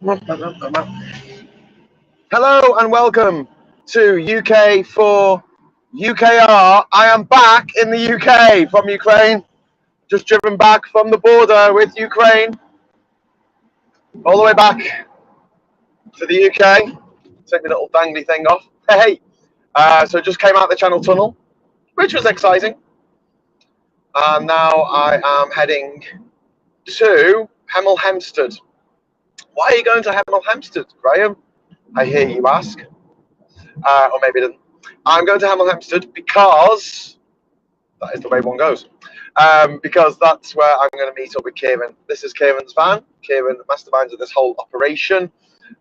Hello and welcome to UK4UKR. I am back in the UK from Ukraine, just driven back from the border with Ukraine, all the way back to the UK. Take my little dangly thing off. Hey, so just came out the Channel Tunnel, which was exciting. And now I am heading to Hemel Hempstead. Why are you going to Hemel Hempstead, Graham? I hear you ask. Or maybe it didn't. I'm going to Hemel Hempstead because that is the way one goes. Because that's where I'm going to meet up with Kieran. This is Kieran's van. Kieran masterminds of this whole operation,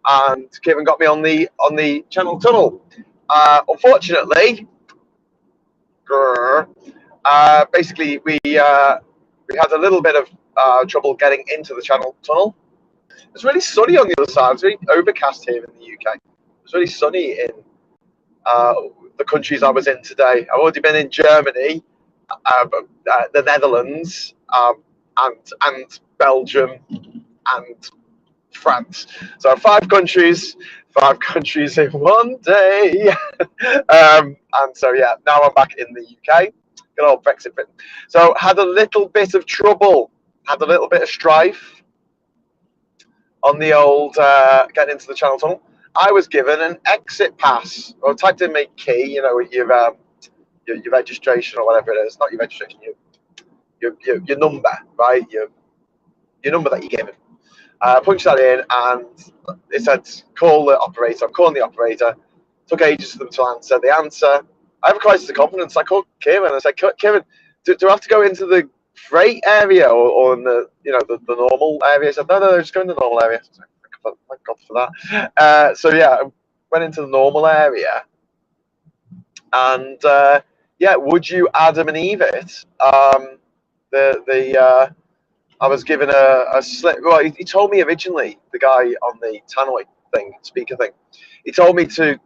and Kieran got me on the Channel Tunnel. Unfortunately, basically we had a little bit of trouble getting into the Channel Tunnel. It's really sunny on the other side. It's really overcast here in the UK. It's really sunny in the countries I was in today. I've already been in Germany, the Netherlands, and Belgium, and France. So 5 countries in one day. And so yeah, now I'm back in the UK. Good old Brexit Britain. So had a little bit of trouble, had a little bit of strife on the old getting into the Channel Tunnel. I was given an exit pass. I typed in my key, you know, with your registration or whatever it is. Not your registration, your number, right? Your number that you're given. Punched that in, and it said call the operator. I'm calling the operator. Took ages for them to answer. The answer. I have a crisis of confidence. I called Kieran. I said, Kieran, do I have to go into the freight area or in the the normal area? He said, no, just go in the normal area. Thank God for that. So yeah, I went into the normal area, and yeah, would you Adam and Eve it? I was given a slip. Well, he told me originally, the guy on the tannoy thing, speaker thing, he told me to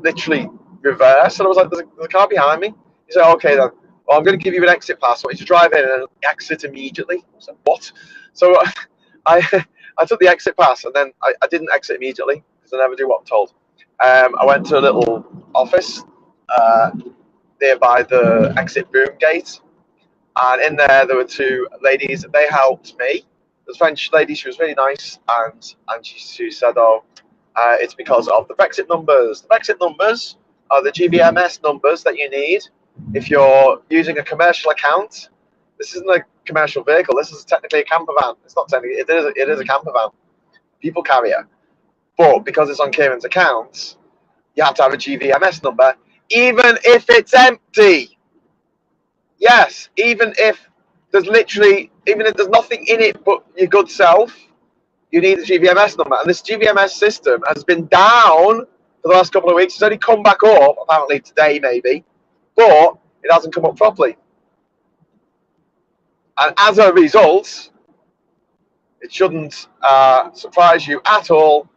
literally reverse, and I was like, there's a car behind me. He said, okay then, well, I'm going to give you an exit pass. I want you to drive in and exit immediately. I said, what? So I took the exit pass, and then I didn't exit immediately because I never do what I'm told. I went to a little office nearby the exit boom gate, and in there were 2 ladies. They helped me. This French lady, she was really nice, and she said, oh, it's because of the Brexit numbers. The Brexit numbers are the GBMS numbers that you need if you're using a commercial account. This isn't a commercial vehicle. This is technically a camper van. It's not technically. It is a camper van, people carrier. But because it's on Kieran's account, you have to have a GVMS number, even if it's empty. Yes, even if there's nothing in it but your good self, you need a GVMS number. And this GVMS system has been down for the last couple of weeks. It's only come back up, apparently today maybe, but it hasn't come up properly. And as a result, it shouldn't surprise you at all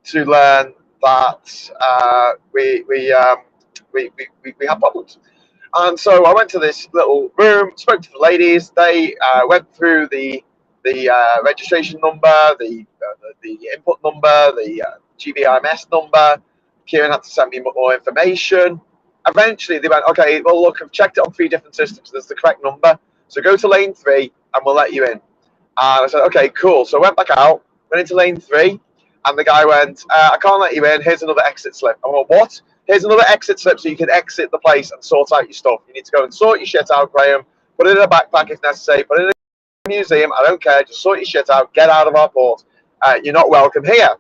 to learn that we have problems. And so I went to this little room, spoke to the ladies. They went through the registration number, the input number, the GBIMS number. Kieran had to send me more information. Eventually, they went, okay, well, look, I've checked it on 3 different systems. There's the correct number. So go to lane 3 and we'll let you in. And I said, okay, cool. So I went back out, went into lane 3, and the guy went, I can't let you in. Here's another exit slip. I went, what? Here's another exit slip so you can exit the place and sort out your stuff. You need to go and sort your shit out, Graham. Put it in a backpack if necessary. Put it in a museum. I don't care. Just sort your shit out. Get out of our port. You're not welcome here.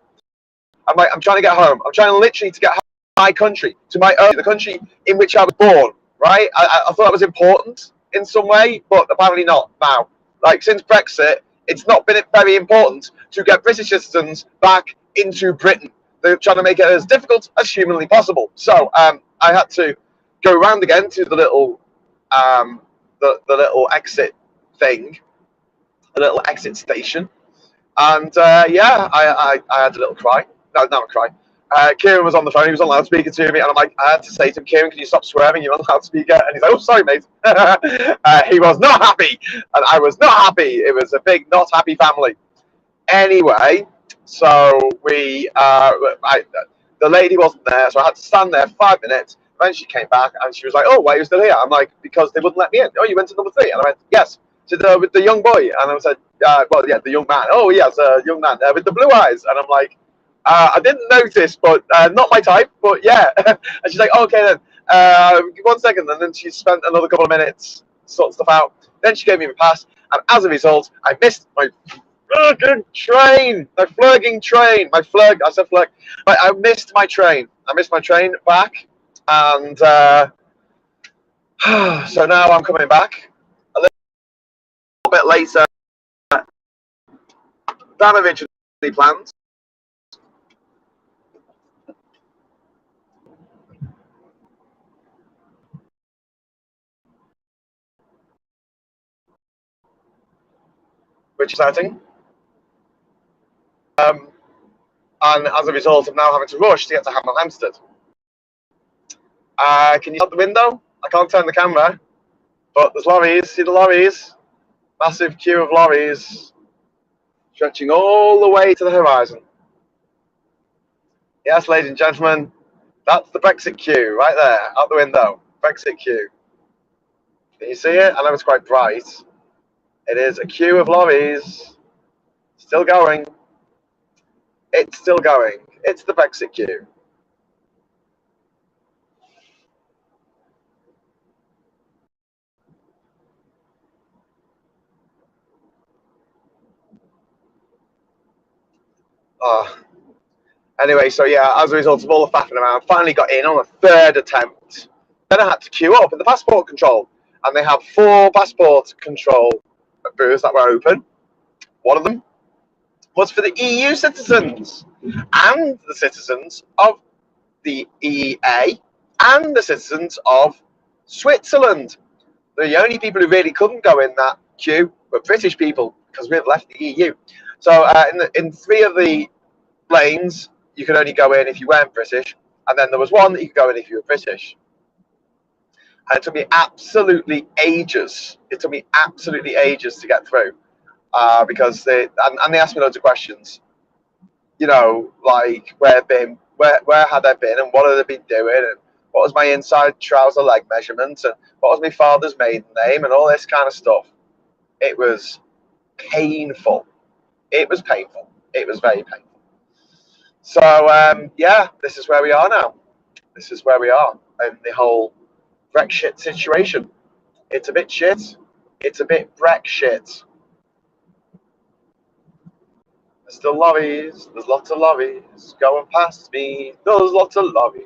I'm like, I'm trying to get home. I'm trying literally to get home to my country, to my own, the country in which I was born, right? I thought that was important in some way, but apparently not now. Like, since Brexit, it's not been very important to get British citizens back into Britain. They're trying to make it as difficult as humanly possible. So I had to go around again to the little the little exit thing, the little exit station, and yeah, I had a little cry. No, not a cry. Kieran was on the phone. He was on loudspeaker to me, and I'm like, I had to say to him, Kieran, can you stop swearing? You're on loudspeaker. And he's like, oh, sorry, mate. He was not happy, and I was not happy. It was a big, not happy family. Anyway, So the lady wasn't there, so I had to stand there 5 minutes. Then she came back and she was like, "Oh, why are you still here?" I'm like, "Because they wouldn't let me in." "Oh, you went to number 3?" And I went, "Yes." To with the young boy, and I said, "Well, yeah, the young man." "Oh, yes, young man with the blue eyes." And I'm like, "I didn't notice, but not my type, but yeah." And she's like, "Okay then, 1 second." And then she spent another couple of minutes sorting stuff out. Then she gave me my pass, and as a result, I missed my flirging train. My flirging train. My flirg. I said flirg. I missed my train. I missed my train back, and so now I'm coming back a little bit later than originally planned. Which is exciting. And as a result, I'm now having to rush to get to Hamel Hempstead. Can you see out the window? I can't turn the camera, but there's lorries. See the lorries? Massive queue of lorries stretching all the way to the horizon. Yes, ladies and gentlemen, that's the Brexit queue right there, out the window. Brexit queue. Can you see it? I know it's quite bright. It is a queue of lorries. Still going. It's still going. It's the Brexit queue. Oh. Anyway, so yeah, as a result of all the faffing around, finally got in on a third attempt. Then I had to queue up at the passport control. And they have 4 passport control booths that were open. One of them was for the EU citizens and the citizens of the EEA and the citizens of Switzerland. The only people who really couldn't go in that queue were British people because we've left the EU. So in 3 of the lanes, you could only go in if you weren't British, and then there was one that you could go in if you were British. And it took me absolutely ages. It took me absolutely ages to get through because they asked me loads of questions. You know, like where had I been, and what had I been doing, and what was my inside trouser leg measurement, and what was my father's maiden name, and all this kind of stuff. It was painful. It was painful. It was very painful. So yeah, this is where we are now. This is where we are in the whole Brexit situation. It's a bit shit. It's a bit Brexit. There's still lorries. There's lots of lorries going past me. There's lots of lorries.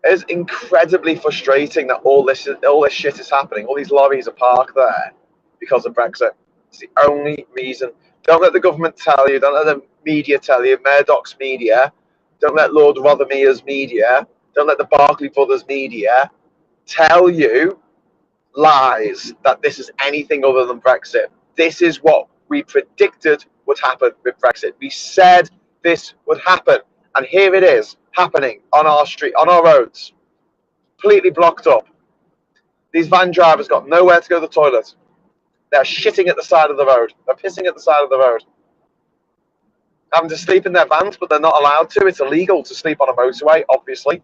It's incredibly frustrating that all this shit is happening. All these lorries are parked there because of Brexit. It's the only reason. Don't let the government tell you. Don't let the media tell you. Murdoch's media. Don't let Lord Rothermere's media. Don't let the Barclay Brothers media tell you lies that this is anything other than Brexit. This is what we predicted would happen with Brexit. We said this would happen, and here it is happening on our street, on our roads, completely blocked up. These van drivers got nowhere to go to the toilet. They're shitting at the side of the road. They're pissing at the side of the road. Having to sleep in their vans, but they're not allowed to. It's illegal to sleep on a motorway, obviously.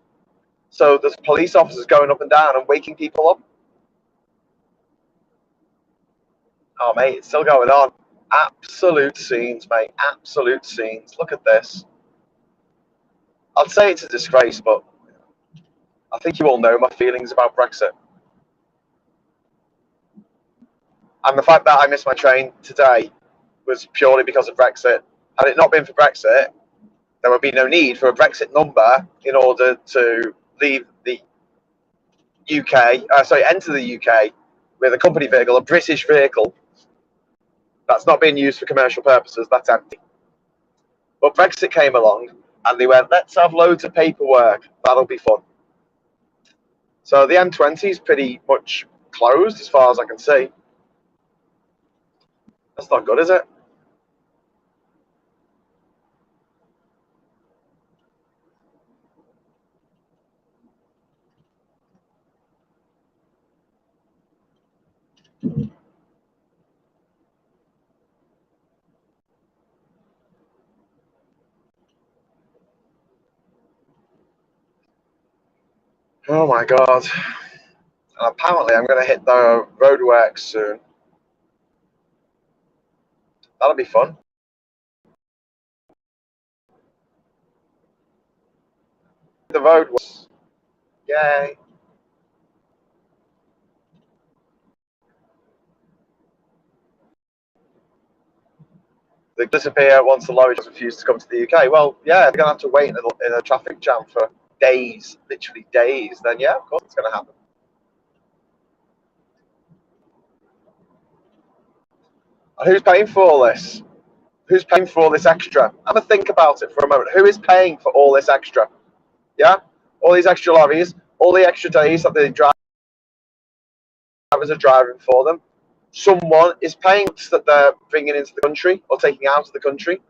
So there's police officers going up and down and waking people up. Oh, mate, it's still going on. Absolute scenes, mate. Absolute scenes. Look at this. I'd say it's a disgrace, but I think you all know my feelings about Brexit. And the fact that I missed my train today was purely because of Brexit. Had it not been for Brexit, there would be no need for a Brexit number in order to leave the UK, enter the UK with a company vehicle, a British vehicle that's not being used for commercial purposes. That's empty. But Brexit came along and they went, let's have loads of paperwork. That'll be fun. So the M20 is pretty much closed as far as I can see. That's not good, is it? Oh my god. And apparently I'm going to hit the roadworks soon. That'll be fun. The roadworks. Yay. They disappear once the lorries refuse to come to the UK. Well, yeah, they're going to have to wait in a traffic jam for days, literally days. Then, yeah, of course it's going to happen. And who's paying for all this? Who's paying for all this extra? Have a think about it for a moment. Who is paying for all this extra? Yeah? All these extra lorries, all the extra days that the drivers are driving for them. Someone is paying that they're bringing into the country or taking out of the country.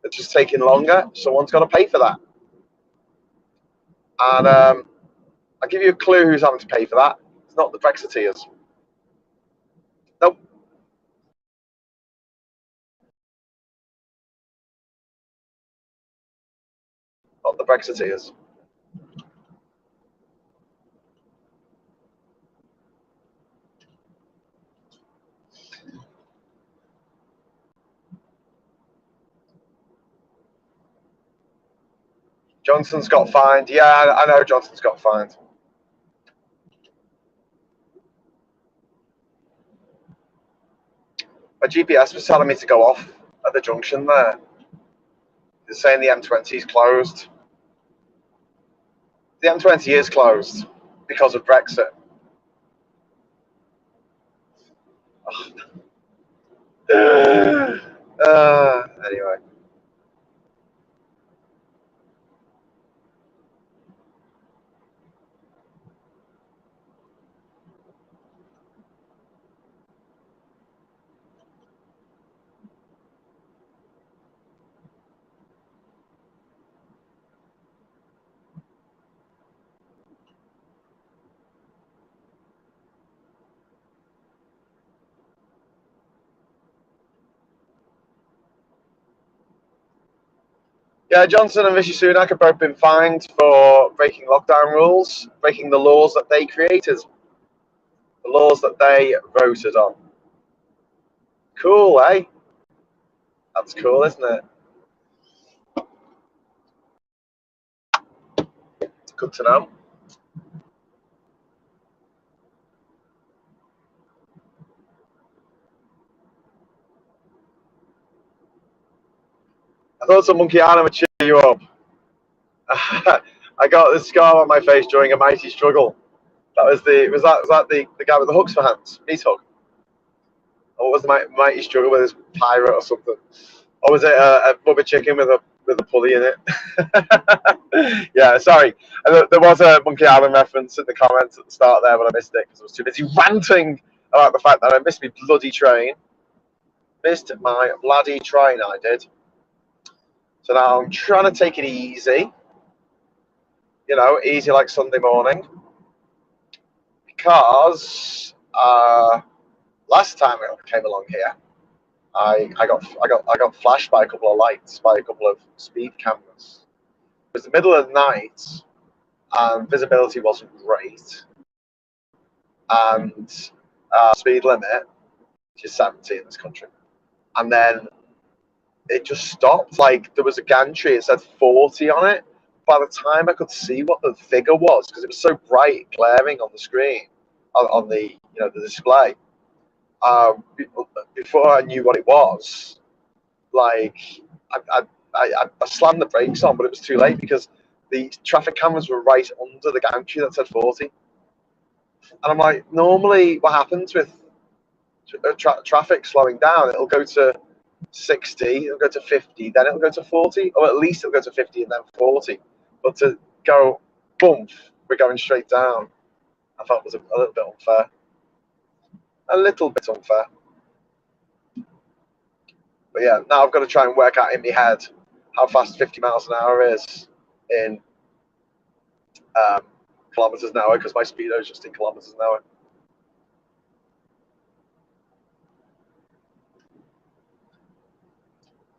It's just taking longer. Someone's got to pay for that. And I'll give you a clue who's having to pay for that. It's not the Brexiteers. Nope. Not the Brexiteers. Johnson's got fined. Yeah, I know Johnson's got fined. My GPS was telling me to go off at the junction there. It's saying the M20 is closed. The M20 is closed because of Brexit. Anyway. Yeah, Johnson and Rishi Sunak have both been fined for breaking lockdown rules, breaking the laws that they created, the laws that they voted on. Cool, eh? That's cool, isn't it? Good to know. I thought some monkey Island would cheer you up. I got this scar on my face during a mighty struggle. That was the guy with the hooks for hands, meat hook. Or was the mighty struggle with this pirate or something? Or was it a rubber chicken with a pulley in it? Yeah, sorry. There was a Monkey Island reference in the comments at the start there, but I missed it because I was too busy ranting about the fact that I missed my bloody train. Missed my bloody train, I did. So now I'm trying to take it easy. You know, easy like Sunday morning. Because last time I came along here, I got flashed by a couple of lights, by a couple of speed cameras. It was the middle of the night, and visibility wasn't great. And speed limit, which is 70 in this country. And then it just stopped. Like there was a gantry, it said 40 on it. By the time I could see what the figure was, because it was so bright, glaring on the screen, on the the display. Before I knew what it was, like I slammed the brakes on, but it was too late because the traffic cameras were right under the gantry that said 40. And I'm like, normally what happens with traffic slowing down, it'll go to 60, it'll go to 50, then it'll go to 40, or at least it'll go to 50 and then 40. But to go, boom, we're going straight down, I felt was a little bit unfair. A little bit unfair. But yeah, now I've got to try and work out in my head how fast 50 miles an hour is in kilometers an hour, because my speedo is just in kilometers an hour.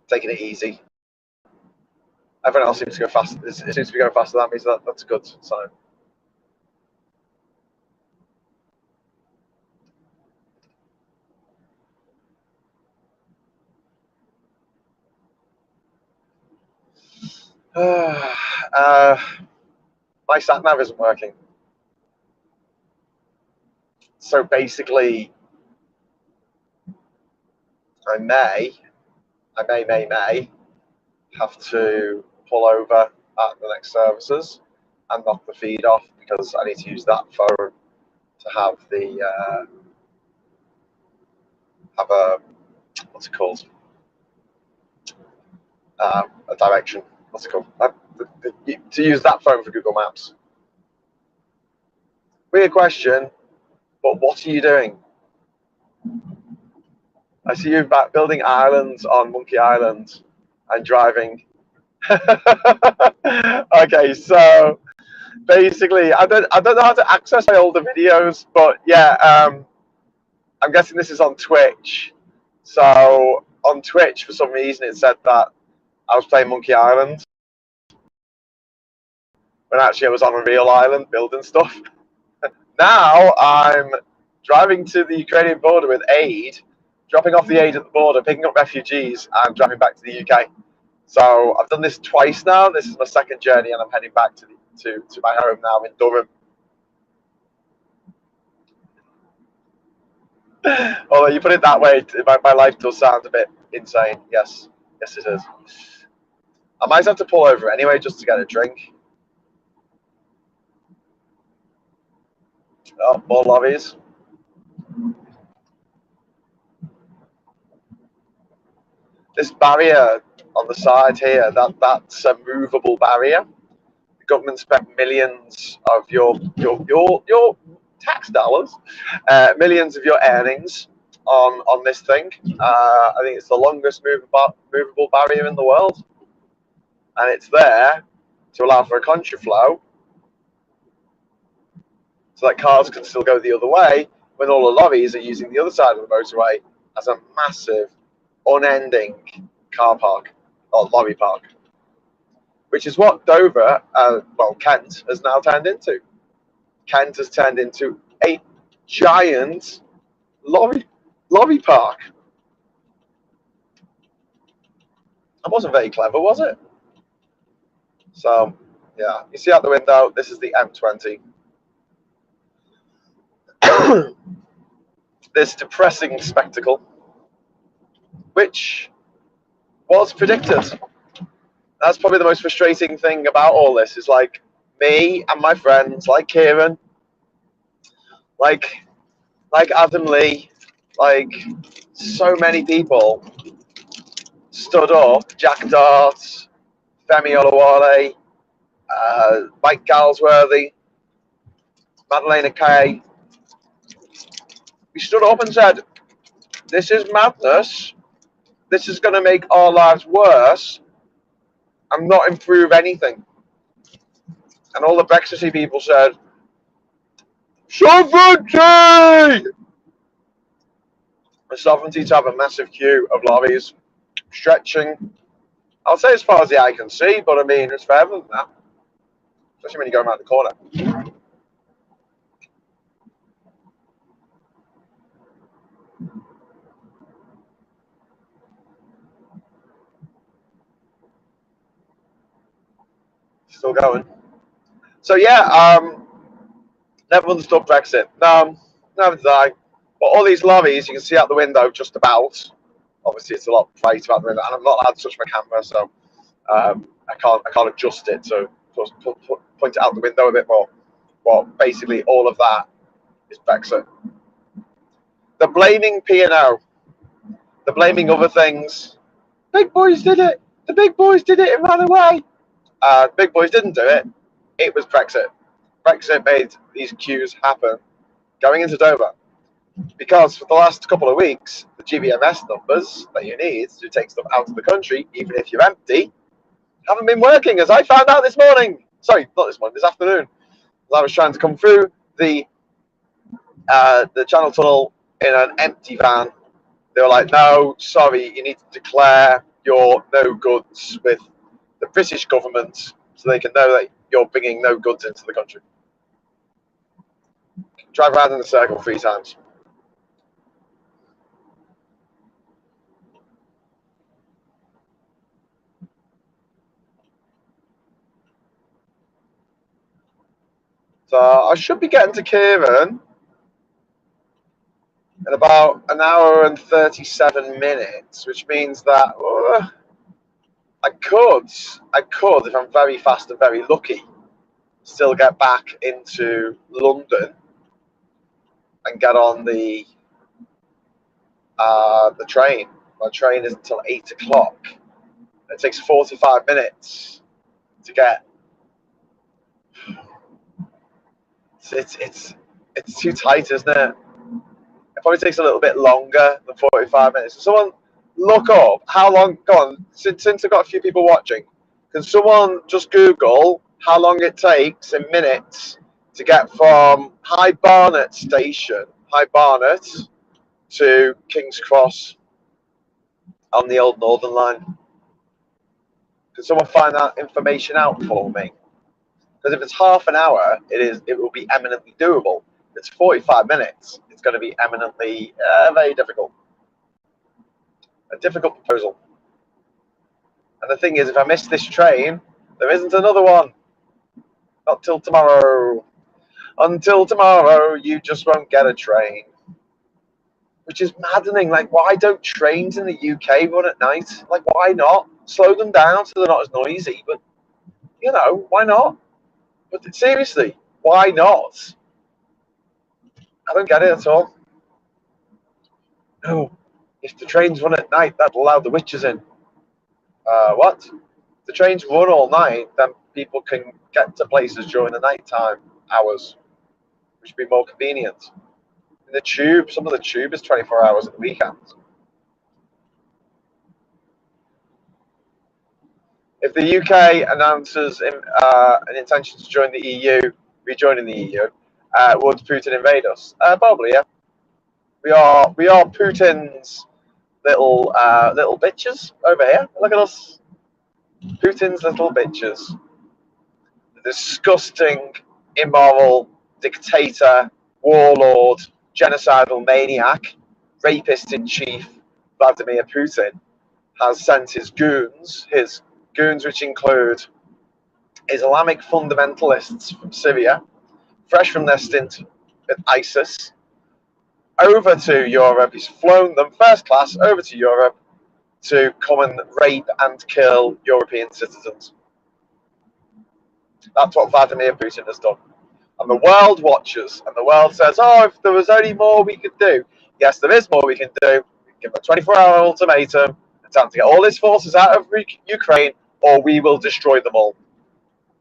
Taking it easy. Everyone else seems to go fast. It seems to be going faster than me, so that's a good sign. My sat nav isn't working. So basically, I may have to pull over at the next services and knock the feed off because I need to use that phone to have the have a what's it called a direction. What's it called? To use that phone for Google Maps. Weird question, but what are you doing? I see you back building islands on Monkey Island and driving. Okay, so basically, I don't know how to access my older videos, but yeah, I'm guessing this is on Twitch. So on Twitch, for some reason, it said that I was playing Monkey Island when actually I was on a real island building stuff. Now I'm driving to the Ukrainian border with aid, dropping off the aid at the border, picking up refugees, and driving back to the UK. So I've done this twice now. This is my second journey, and I'm heading back to my home now in Durham. Although you put it that way, my life does sound a bit insane. Yes, yes, it is. I might have to pull over anyway just to get a drink. Oh, more lorries. This barrier on the side here, that's a movable barrier. The government spent millions of your tax dollars, millions of your earnings on this thing. I think it's the longest movable barrier in the world, and it's there to allow for a contraflow, so that cars can still go the other way when all the lorries are using the other side of the motorway as a massive, unending car park or lorry park, which is what Dover, Kent, has now turned into. Kent has turned into a giant lorry park. That wasn't very clever, was it? So, yeah, you see out the window, this is the M20. This depressing spectacle, which was predicted. That's probably the most frustrating thing about all this, is like me and my friends, like Kieran, like Adam Lee, like so many people stood up, Jack Dart, Femi Olawale, Mike Galsworthy, Madalena Kay. We stood up and said, this is madness. This is going to make our lives worse and not improve anything. And all the Brexity people said, sovereignty! The sovereignty to have a massive queue of lorries stretching, I'll say as far as the eye can see, but I mean, it's further than that, especially when you go around the corner. Still going. So yeah, never understood Brexit. No, never did I. But all these lorries, you can see out the window just about. Obviously, it's a lot brighter out the window, and I'm not allowed to touch my camera, so I can't adjust it to point it out the window a bit more. Well, basically, all of that is Brexit. They're blaming P&O. They're blaming other things. Big boys did it. The big boys did it and ran away. Big boys didn't do it. It was Brexit. Brexit made these queues happen going into Dover. Because for the last couple of weeks, the GBMS numbers that you need to take stuff out of the country, even if you're empty, haven't been working, as I found out this morning. Sorry, not this morning, this afternoon. As I was trying to come through the Channel Tunnel in an empty van. They were like, no, sorry, you need to declare your no goods with the British government so they can know that you're bringing no goods into the country. Drive around in a circle 3 times. So I should be getting to Kieran in about an hour and 37 minutes, which means that I could, if I'm very fast and very lucky, still get back into London and get on the train. My train is until 8 o'clock. It takes 45 minutes to get. It's too tight, isn't it? It probably takes a little bit longer than 45 minutes. So someone look up how long. Go on, since I've got a few people watching, can someone just Google how long it takes in minutes to get from High Barnet Station, High Barnet, to King's Cross on the old Northern Line? Can someone find that information out for me? Because if it's half an hour, it will be eminently doable. If it's 45 minutes, it's going to be eminently very difficult. A difficult proposal. And the thing is, if I miss this train, there isn't another one. Not till tomorrow. Until tomorrow, you just won't get a train. Which is maddening. Like, why don't trains in the UK run at night? Like, why not? Slow them down so they're not as noisy. But, you know, why not? But seriously, why not? I don't get it at all. No. If the trains run at night, that'll allow the witches in. What? If the trains run all night, then people can get to places during the nighttime hours, which would be more convenient. In the tube, some of the tube is 24 hours at the weekends. If the UK announces an intention to join the EU, rejoining the EU, would Putin invade us? Probably, yeah. We are Putin's little bitches over here. Look at us, Putin's little bitches. The disgusting, immoral dictator, warlord, genocidal maniac, rapist in chief, Vladimir Putin, has sent his goons which include Islamic fundamentalists from Syria, fresh from their stint with ISIS, over to Europe. He's flown them first class over to Europe to come and rape and kill European citizens. That's what Vladimir Putin has done. And the world watches, and the world says, oh, if there was only more we could do. Yes, there is more we can do. We can give a 24-hour ultimatum. It's time to get all his forces out of Ukraine, or we will destroy them all.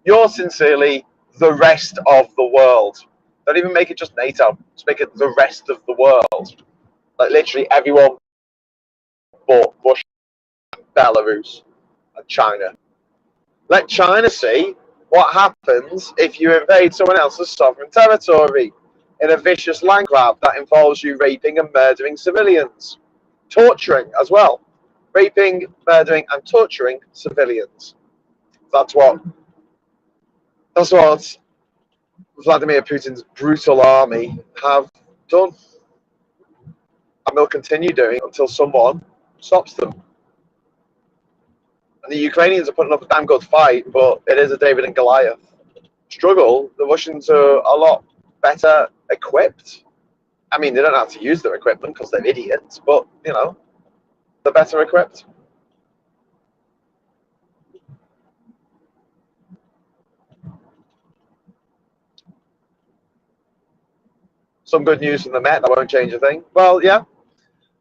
Yours sincerely, the rest of the world. Don't even make it just NATO. Just make it the rest of the world. Like literally everyone but Russia, Belarus, and China. Let China see what happens if you invade someone else's sovereign territory in a vicious land grab that involves you raping and murdering civilians. Torturing as well. Raping, murdering, and torturing civilians. That's what Vladimir Putin's brutal army have done. And will continue doing until someone stops them. And the Ukrainians are putting up a damn good fight, but it is a David and Goliath struggle. The Russians are a lot better equipped. I mean, they don't have to use their equipment because they're idiots, but, you know, they're better equipped. Some good news from the Met, that won't change a thing. Well, yeah.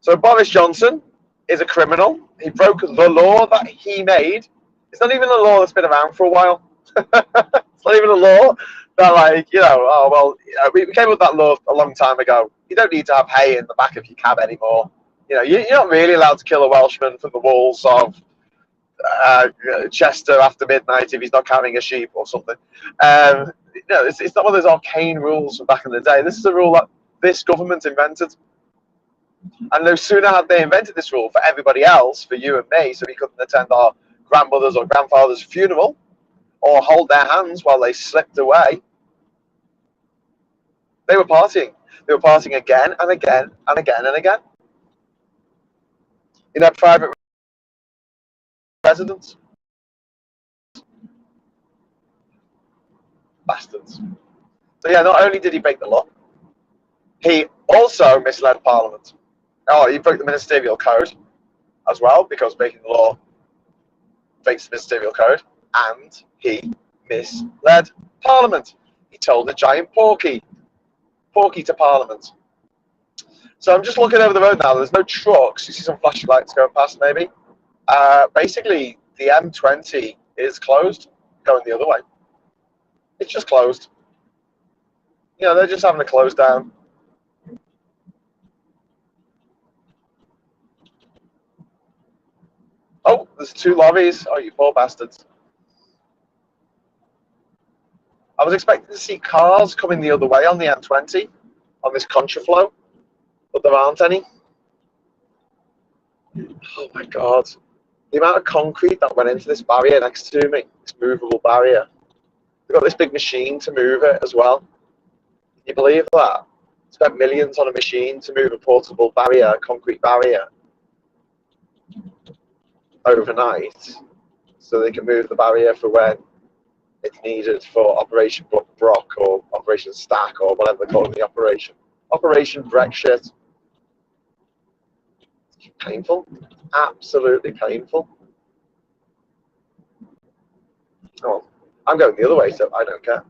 So Boris Johnson is a criminal. He broke the law that he made. It's not even a law that's been around for a while. It's not even a law that, like, you know, oh, well, we came up with that law a long time ago. You don't need to have hay in the back of your cab anymore. You know, you're not really allowed to kill a Welshman from the walls of Chester after midnight if he's not carrying a sheep or something. You know, it's not one of those arcane rules from back in the day. This is a rule that this government invented. And no sooner had they invented this rule for everybody else, for you and me, so we couldn't attend our grandmother's or grandfather's funeral or hold their hands while they slipped away, they were partying. They were partying again and again and again and again in their private residence. Bastards. So yeah, not only did he break the law, he also misled Parliament. Oh, he broke the ministerial code as well, because breaking the law breaks the ministerial code, and he misled Parliament. He told a giant porky to Parliament. So I'm just looking over the road now. There's no trucks. You see some flashing lights going past, maybe. Basically, the M20 is closed, going the other way. It's just closed. You know, they're just having a close down. Oh, there's two lorries. Oh, you poor bastards. I was expecting to see cars coming the other way on the M20, on this contraflow, but there aren't any. Oh my God. The amount of concrete that went into this barrier next to me, this movable barrier. They've got this big machine to move it as well. Can you believe that? Spent millions on a machine to move a portable barrier, a concrete barrier, overnight, so they can move the barrier for when it's needed for Operation Brock or Operation Stack or whatever they call it in the operation. Operation Brexit. Painful. Absolutely painful. Oh, I'm going the other way, so I don't care.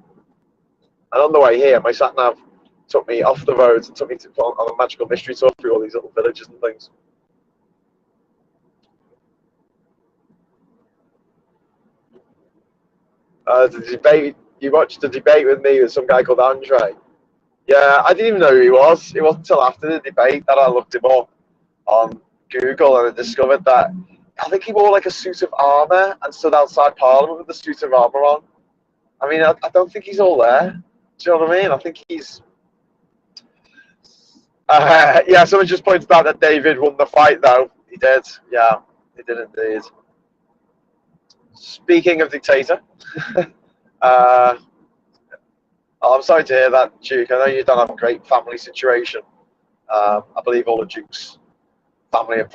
And on the way here, my sat nav took me off the road and took me on a magical mystery tour through all these little villages and things. The debate, you watched the debate with me with some guy called Andre. Yeah, I didn't even know who he was. It wasn't until after the debate that I looked him up on Google and I discovered that I think he wore like a suit of armour and stood outside Parliament with the suit of armour on. I mean, I don't think he's all there. Do you know what I mean? I think he's... yeah, someone just pointed out that David won the fight, though. He did. Yeah, he did indeed. Speaking of dictator, oh, I'm sorry to hear that, Duke. I know you don't have a great family situation. I believe all the Duke's family are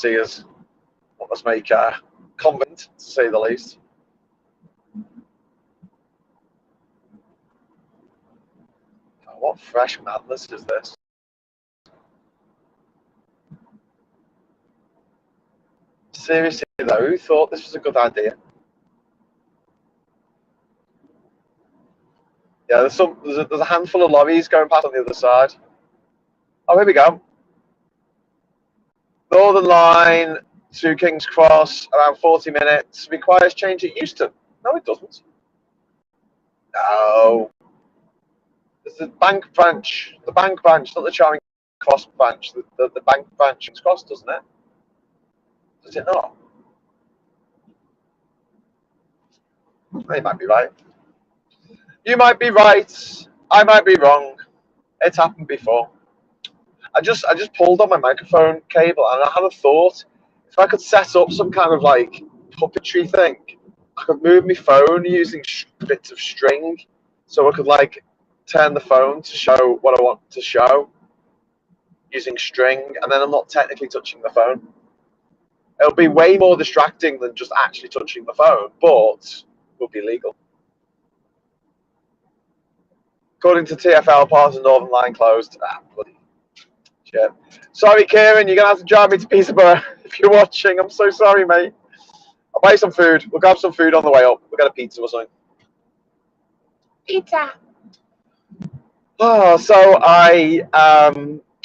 Brexiteers. What must make a convent, to say the least. Oh, what fresh madness is this? Seriously, though, who thought this was a good idea? Yeah, there's a handful of lorries going past on the other side. Oh, here we go. Northern Line to King's Cross, around 40 minutes. Requires change at Euston. No, it doesn't. No. There's the bank branch. The bank branch, not the Charing Cross branch. The bank branch King's Cross, doesn't it? Does it not? You might be right. You might be right. I might be wrong. It's happened before. I just pulled on my microphone cable and I had a thought. If I could set up some kind of like puppetry thing, I could move my phone using bits of string, so I could like turn the phone to show what I want to show using string, and then I'm not technically touching the phone. It'll be way more distracting than just actually touching the phone, but will be legal. According to TfL, parts of Northern Line closed. Ah, bloody shit. Sorry, Kieran, you're going to have to drive me to Peterborough if you're watching. I'm so sorry, mate. I'll buy some food. We'll grab some food on the way up. We'll get a pizza or something. Pizza. Oh, so I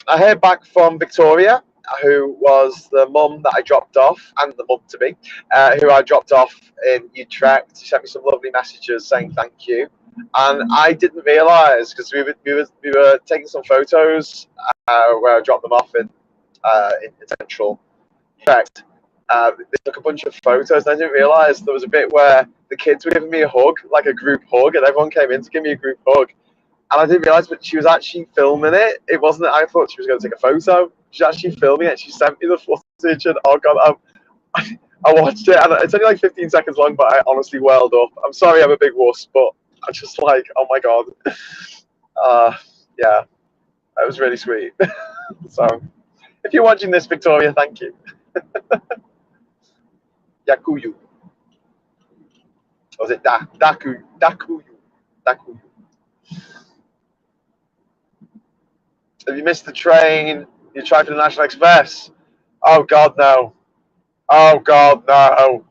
heard back from Victoria, who was the mum that I dropped off, and the mum to be, who I dropped off in Utrecht. She sent me some lovely messages saying thank you, and I didn't realise because we were taking some photos where I dropped them off in central Utrecht. They took a bunch of photos, and I didn't realise there was a bit where the kids were giving me a hug, like a group hug, and everyone came in to give me a group hug. And I didn't realise, but she was actually filming it. It wasn't that I thought she was going to take a photo. She's actually filming it. She sent me the footage, and oh god, I watched it, and it's only like 15 seconds long, but I honestly welled up. I'm sorry, I'm a big wuss, but I just like, oh my god, yeah, that was really sweet. So, if you're watching this, Victoria, thank you. Yakuyu. Or was it Dakuyu? Dakuyu. Have you missed the train? You tried for the National Express? Oh God, no! Oh God, no!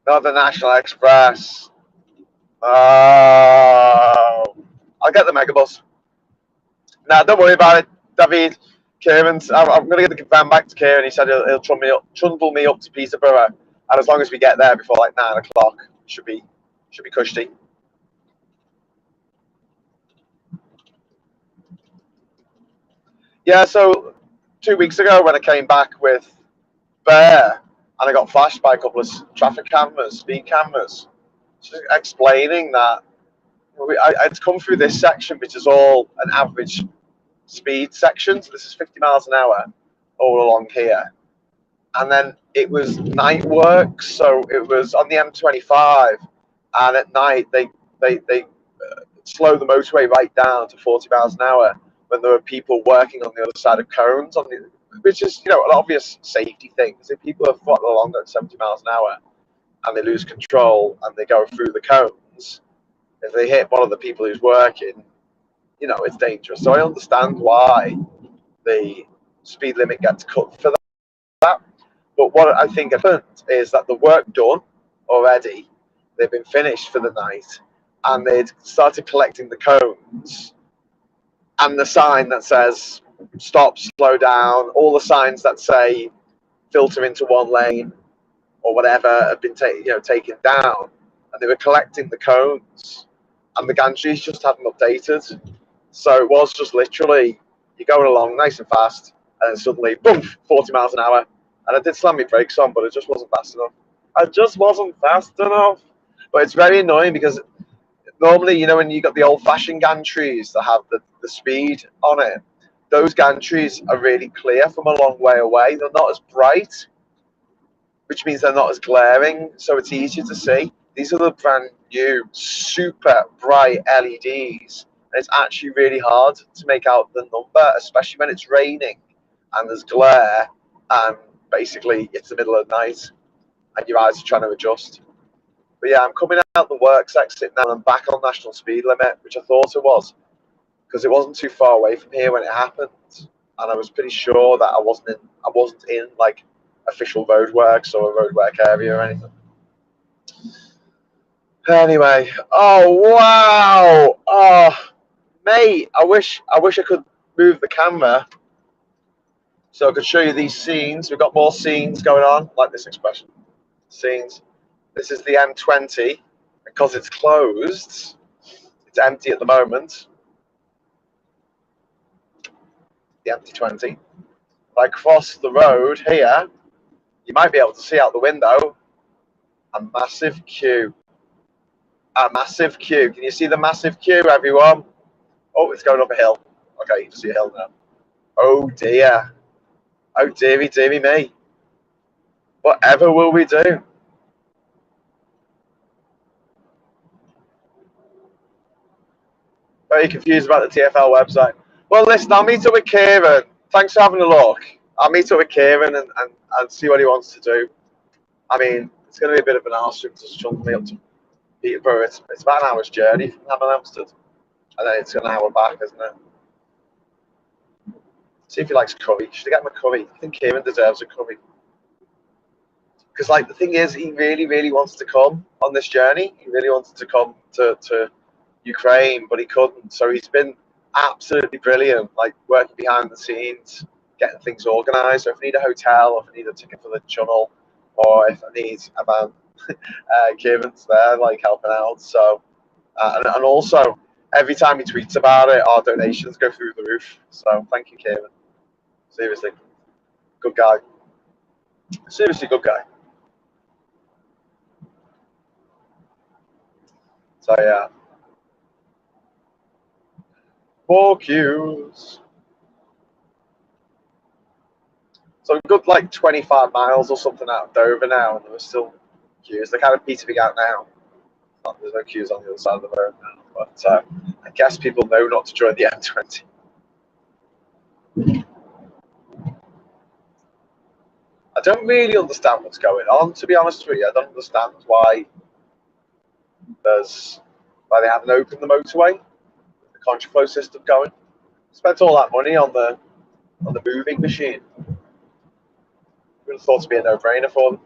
Not the National Express. Oh, I'll get the megabus. Nah, don't worry about it, David. Kieran's. I'm going to get the van back to Kieran. He said he'll trundle me up to Peterborough, and as long as we get there before like 9 o'clock, should be cushy. Yeah. So 2 weeks ago, when I came back with Bear, and I got flashed by a couple of traffic cameras, speed cameras, just explaining that I'd come through this section, which is all an average speed section. So this is 50 miles an hour all along here. And then it was night work, so it was on the M25, and at night they slow the motorway right down to 40 miles an hour when there were people working on the other side of cones, which is an obvious safety thing. Because if people are throttling along at 70 miles an hour and they lose control and they go through the cones, if they hit one of the people who's working, it's dangerous. So I understand why the speed limit gets cut for that. But what I think happened is that the work done already, they've been finished for the night, and they'd started collecting the cones and the sign that says stop, slow down, all the signs that say filter into one lane or whatever have been taken down, and they were collecting the cones, and the gantries just hadn't updated. So it was just literally you're going along nice and fast, and then suddenly, boom, 40 miles an hour. And I did slam my brakes on, but it just wasn't fast enough. I just wasn't fast enough. But it's very annoying because normally, when you got the old-fashioned gantries that have the speed on it, those gantries are really clear from a long way away. They're not as bright, which means they're not as glaring, so it's easier to see. These are the brand new, super bright LEDs, and it's actually really hard to make out the number, especially when it's raining and there's glare, and basically it's the middle of the night and your eyes are trying to adjust. But yeah, I'm coming out the works exit now and I'm back on national speed limit, which I thought it was, because it wasn't too far away from here when it happened, and I was pretty sure that I wasn't in like official roadworks or a roadwork area or anything. Anyway, oh wow, oh mate, I wish I could move the camera so I could show you these scenes. We've got more scenes going on, like this expression, scenes. This is the M20 because it's closed. It's empty at the moment. The M20. If I cross the road here, you might be able to see out the window a massive queue. A massive queue. Can you see the massive queue, everyone? Oh, it's going up a hill. Okay, you can see a hill now. Oh dear. Oh dearie, dearie me. Whatever will we do? Very confused about the TfL website. Well, listen, I'll meet up with Kieran. Thanks for having a look. I'll meet up with Kieran and see what he wants to do. I mean, it's going to be a bit of an arse to shun me up to Peterborough. It's about an hour's journey from Hampstead. And then it's an hour back, isn't it? See if he likes curry. Should I get him a curry? I think Kieran deserves a curry. Because, like, the thing is, he really, really wants to come on this journey. He really wanted to come to Ukraine, but he couldn't. So he's been absolutely brilliant, like, working behind the scenes, getting things organised. So if I need a hotel, or if I need a ticket for the channel, or if I need a man, Kieran's there, like, helping out. So, and also, every time he tweets about it, our donations go through the roof. So thank you, Kieran. Seriously, good guy. Seriously, good guy. So yeah, more queues. So a good like 25 miles or something out of Dover now, and there are still queues. They're kind of petering out now. There's no queues on the other side of the road now, but I guess people know not to join the M20. I don't really understand what's going on, to be honest with you. I don't understand why they haven't opened the motorway, the contraflow system going. Spent all that money on the moving machine. Would have thought to be a no-brainer for them.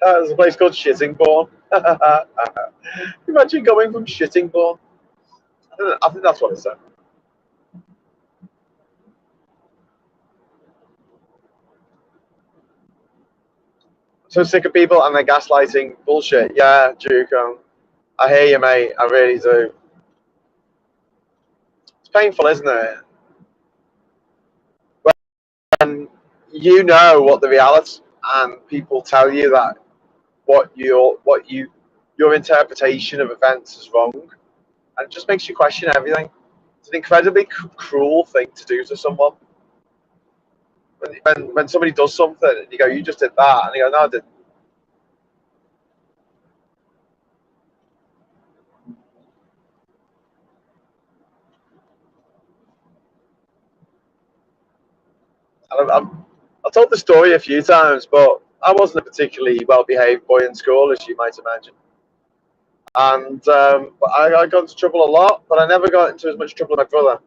There's a place called Shittingbourne. Imagine going from Shittingbourne. I think that's what it said. So sick of people and their gaslighting bullshit. Yeah, Duke. I hear you, mate. I really do. It's painful, isn't it? When you know what the reality is, and people tell you that your interpretation of events is wrong, and it just makes you question everything. It's an incredibly cruel thing to do to someone. When somebody does something and you go, you just did that, and you go, no, I didn't. I've told the story a few times, but I wasn't a particularly well-behaved boy in school, as you might imagine. And but I got into trouble a lot, but I never got into as much trouble as my brother.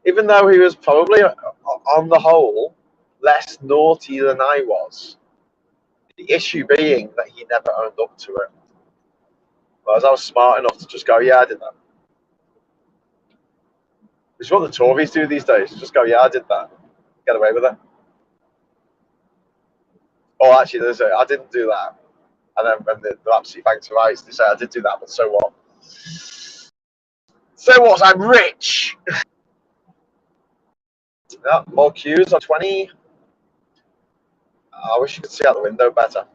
Even though he was probably, on the whole, less naughty than I was. The issue being that he never owned up to it. Whereas I was smart enough to just go, yeah, I did that. Which is what the Tories do these days. Just go, yeah, I did that. Get away with it. Oh, actually, I didn't do that. And then when they're absolutely banged to rights, they say, I did do that, but so what? So what? I'm rich. Yeah, more queues on 20. I wish you could see out the window better.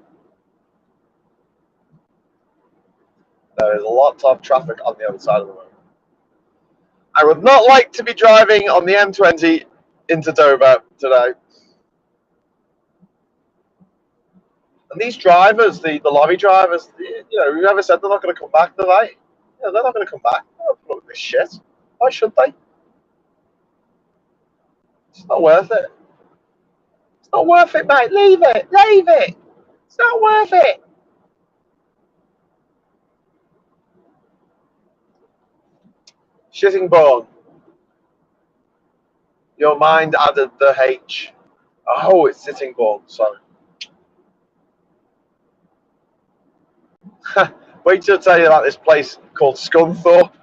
There is a lot of traffic on the other side of the road. I would not like to be driving on the M20 into Dover today. And these drivers, the lorry drivers, whoever said they're not going to come back, they're right. They're not going to come back. They'll put up with this shit. Why should they? It's not worth it. It's not worth it, mate. Leave it. Leave it. It's not worth it. Shittingbourne. Your mind added the H. Oh, it's Sittingbourne. Sorry. Wait till I tell you about this place called Scunthorpe.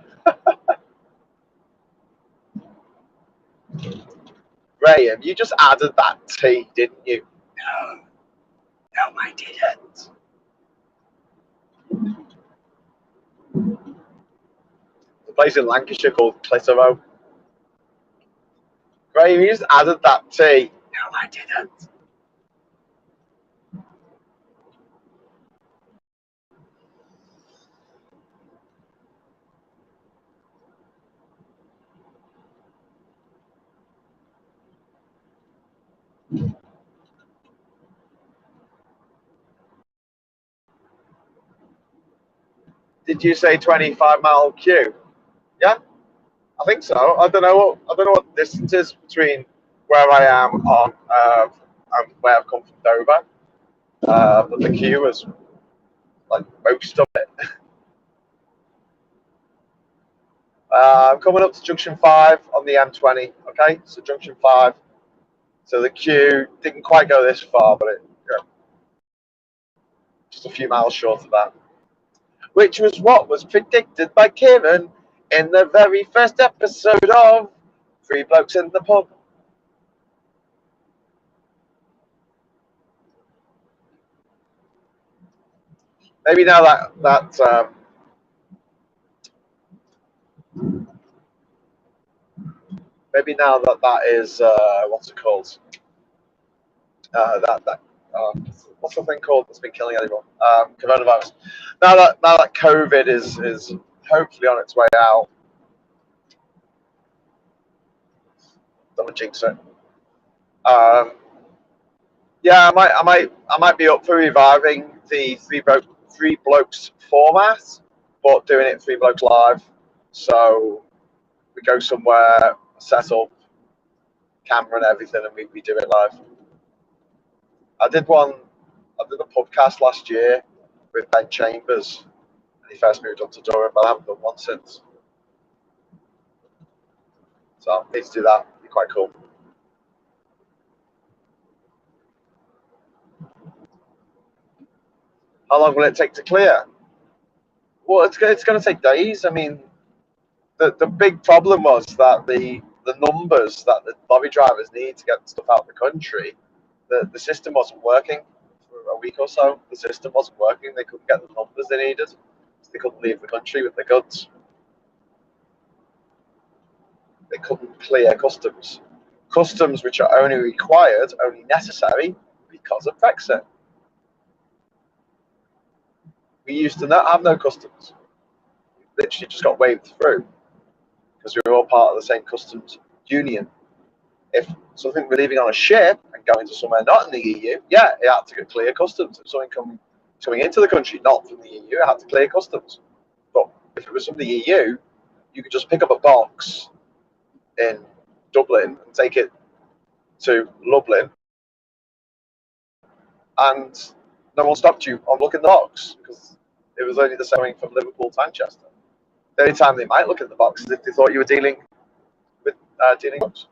Graham, you just added that T, didn't you? No, I didn't. The place in Lancashire called Clitheroe. Graham, you just added that T. No, I didn't. Did you say 25-mile queue? Yeah, I think so. I don't know what the distance is between where I am and where I've come from Dover. But the queue was like most of it. I'm coming up to Junction 5 on the M20. Okay, so Junction 5. So the queue didn't quite go this far, but just a few miles short of that. Which was what was predicted by Kieran in the very first episode of Three Blokes in the Pub. Maybe now that is what's it called? What's the thing called that's been killing everyone? Coronavirus. Now that COVID is hopefully on its way out. Don't jinx it. Yeah, I might be up for reviving the three blokes format, but doing it three blokes live. So we go somewhere, set up camera and everything, and we do it live. I did a podcast last year with Ben Chambers when he first moved up to Durham, but I haven't done one since. So I need to do that. It'd be quite cool. How long will it take to clear? Well, it's going to take days. I mean, the big problem was that the numbers that the lorry drivers need to get stuff out of the country, the system wasn't working for a week or so. The system wasn't working. They couldn't get the numbers they needed. So they couldn't leave the country with the goods. They couldn't clear customs. Customs which are only required, only necessary because of Brexit. We used to not have no customs. We literally just got waved through because we were all part of the same customs union. If something were leaving on a ship and going to somewhere not in the EU, yeah, it had to clear customs. If something coming into the country not from the EU, it had to clear customs. But if it was from the EU, you could just pick up a box in Dublin and take it to Lublin, and no one stopped you on looking at the box because it was only the same from Liverpool to Manchester. The only time they might look at the box is if they thought you were dealing with dealing books.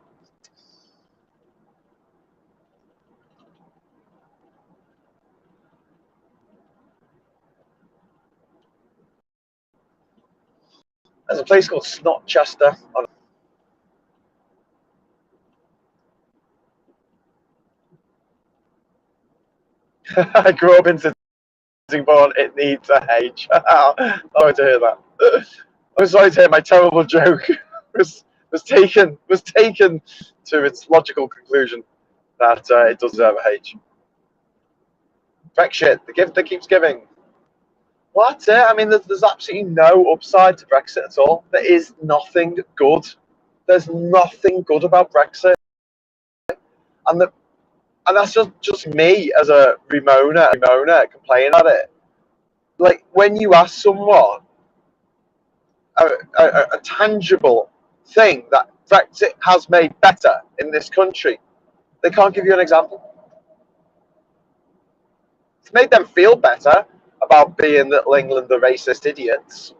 There's a place called Snotchester. I grew up in Sittingbourne. It needs a H. Sorry to hear that. I'm sorry to hear my terrible joke was taken to its logical conclusion that it does deserve a H. Brexit, the gift that keeps giving. Well, that's it. I mean, there's absolutely no upside to Brexit at all. There is nothing good. There's nothing good about Brexit, and that's just me as a Ramona complaining about it. Like when you ask someone a tangible thing that Brexit has made better in this country, they can't give you an example. It's made them feel better about being Little England the racist idiots.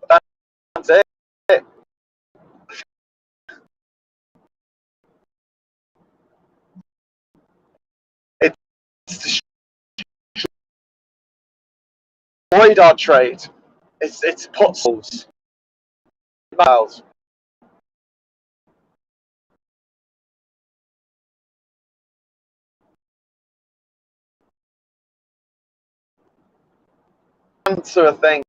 That's it. It's destroyed our trade. It's put miles. Answer a thing.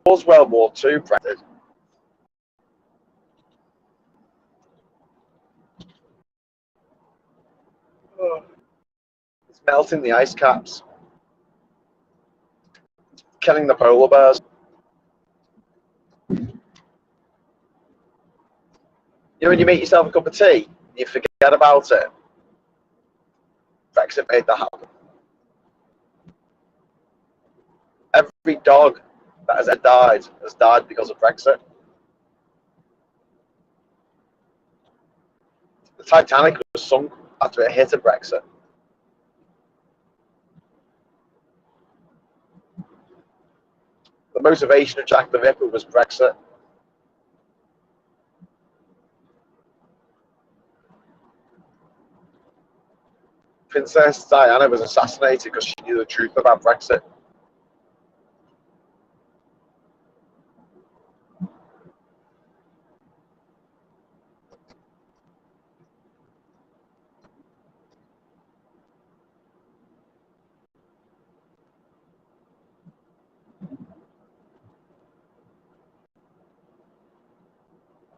Was World War II Brexit? It's melting the ice caps, killing the polar bears. You know, when you make yourself a cup of tea, you forget about it. Brexit made that happen. Every dog that has died because of Brexit. The Titanic was sunk after it hit a Brexit. The motivation of Jack the Ripper was Brexit. Princess Diana was assassinated because she knew the truth about Brexit.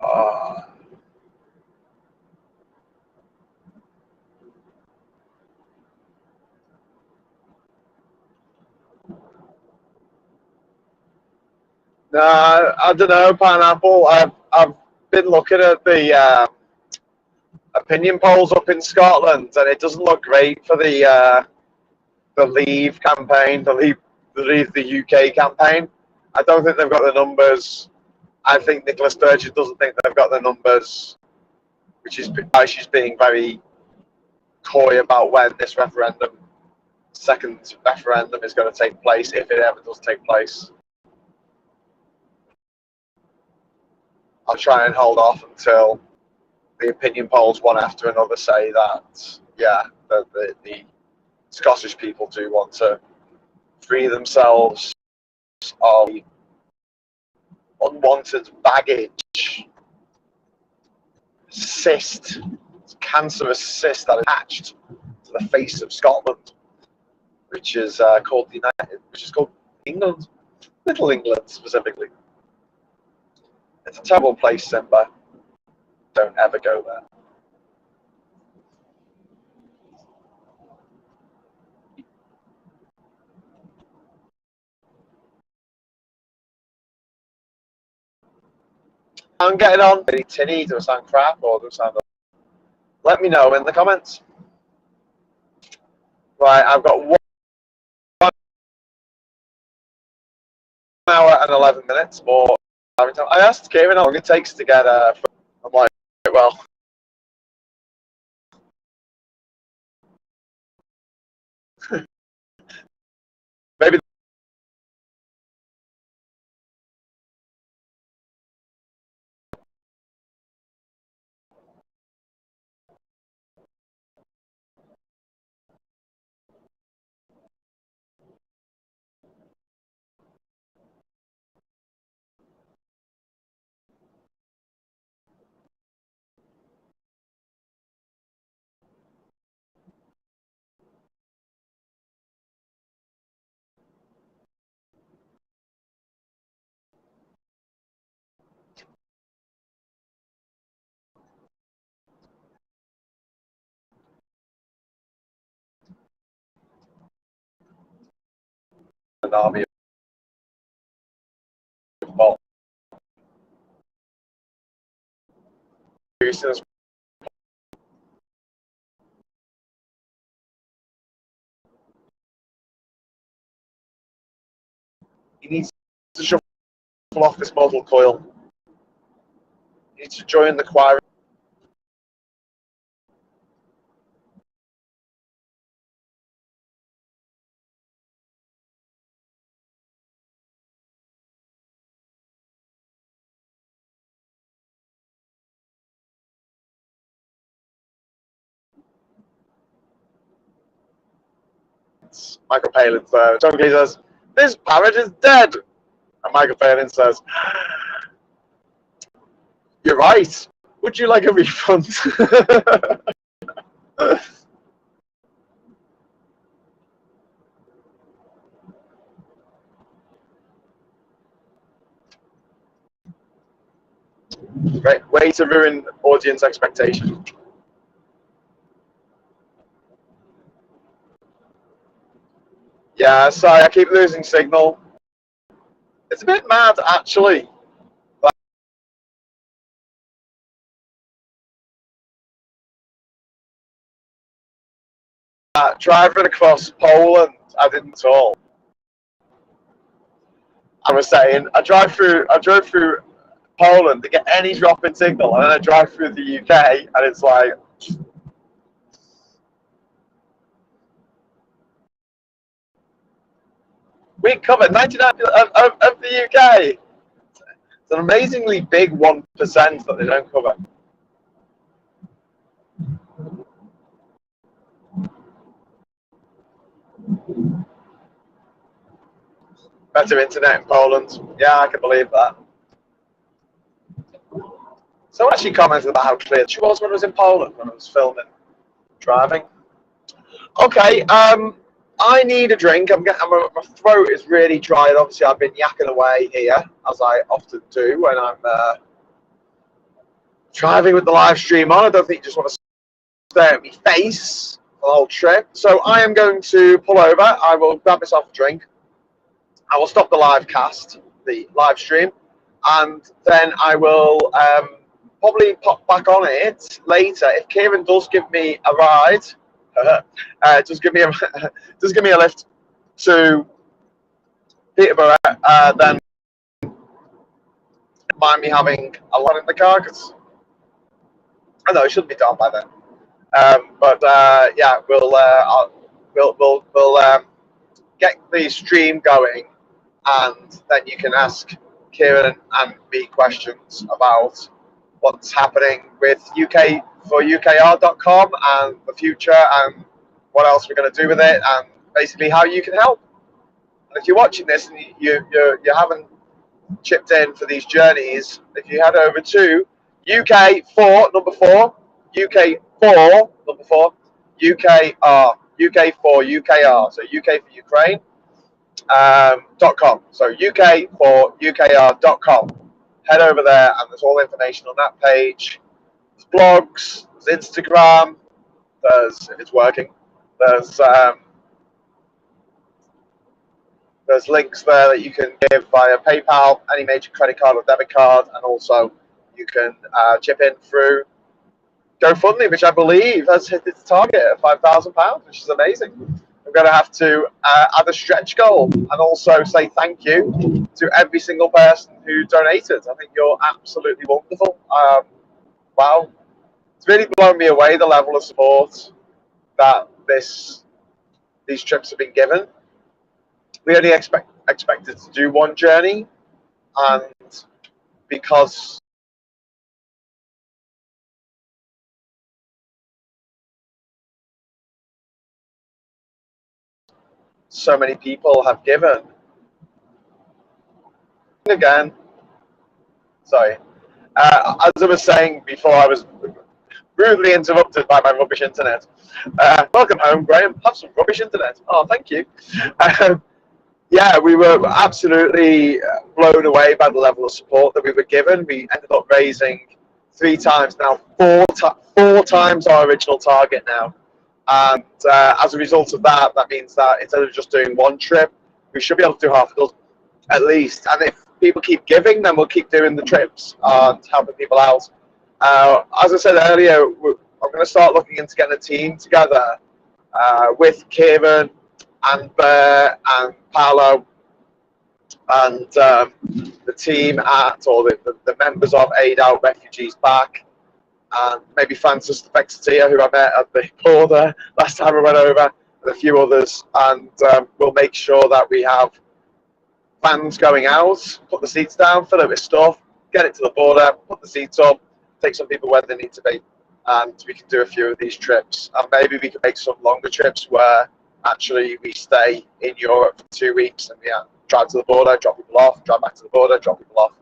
Uh, No, I don't know, Pineapple. I've been looking at the opinion polls up in Scotland, and it doesn't look great for the Leave campaign, the Leave the UK campaign. I don't think they've got the numbers. I think Nicola Sturgeon doesn't think they've got the numbers, which is why she's being very coy about when this second referendum is going to take place, if it ever does take place. I'll try and hold off until the opinion polls one after another say that, yeah, the Scottish people do want to free themselves of unwanted baggage, cyst, cancerous cyst that is attached to the face of Scotland, which is called England, Little England specifically. It's a terrible place, Simba. Don't ever go there. I'm getting on. Any tinny? Do I sound crap or do I sound? Let me know in the comments. Right, I've got 1 hour and 11 minutes more. I asked Kieran how long it takes to get. I'm like, well, maybe. An army of bots. He needs to shuffle off this model coil. He needs to join the choir. Michael Palin says, John Cleese says, this parrot is dead. And Michael Palin says, you're right. Would you like a refund? Great way to ruin audience expectation. Yeah, sorry, I keep losing signal. It's a bit mad, actually. Driving across Poland, I didn't at all. I was saying, I drove through Poland to get any drop in signal, and then I drive through the UK, and it's like, we covered 99% of the UK. It's an amazingly big 1% that they don't cover. Better internet in Poland. Yeah, I can believe that. So I actually commented about how clear she was when I was in Poland, when I was filming, driving. Okay, I need a drink. My throat is really dry. Obviously, I've been yakking away here, as I often do when I'm driving with the live stream on. I don't think you just want to stare at me face the whole trip. So I am going to pull over. I will grab myself a drink. I will stop the live cast the live stream, and then I will probably pop back on it later if Kieran does give me a ride. Just give me a just give me a lift to Peterborough. Then mind me having a lot in the car because I know it should be done by then. But yeah, we'll get the stream going, and then you can ask Kieran and me questions about what's happening with UK4UKR.com and the future and what else we're going to do with it and basically how you can help. And if you're watching this and you haven't chipped in for these journeys, if you head over to UK4 number 4 UK4 number 4 UKR UK4UKR, so UK for Ukraine .com. So UK4UKR.com. Head over there, and there's all information on that page. There's blogs, there's Instagram, there's, if it's working, there's links there that you can give via PayPal, any major credit card or debit card, and also you can chip in through GoFundMe, which I believe has hit its target at £5,000, which is amazing. I'm going to have to add a stretch goal and also say thank you to every single person who donated. I think you're absolutely wonderful. Wow. It's really blown me away, the level of support that these trips have been given. We only expected to do one journey, and because so many people have given. Again, sorry. As I was saying before, I was rudely interrupted by my rubbish internet. Welcome home, Graham. Have some rubbish internet. Oh, thank you. Yeah, we were absolutely blown away by the level of support that we were given. We ended up raising 3 times now, four times our original target now. And as a result of that, that means that instead of just doing one trip, we should be able to do half a dozen at least. And if people keep giving, then we'll keep doing the trips and helping people out. As I said earlier, I'm going to start looking into getting a team together with Kieran and Bear and Paolo and the team at, or the members of Aid Out Refugees Back, and maybe Francis Vexatia, who I met at the border last time I went over, and a few others. And we'll make sure that we have vans going out, put the seats down, fill it with stuff, get it to the border, put the seats up, take some people where they need to be, and we can do a few of these trips. And maybe we can make some longer trips where actually we stay in Europe for 2 weeks and we drive to the border, drop people off, drive back to the border, drop people off,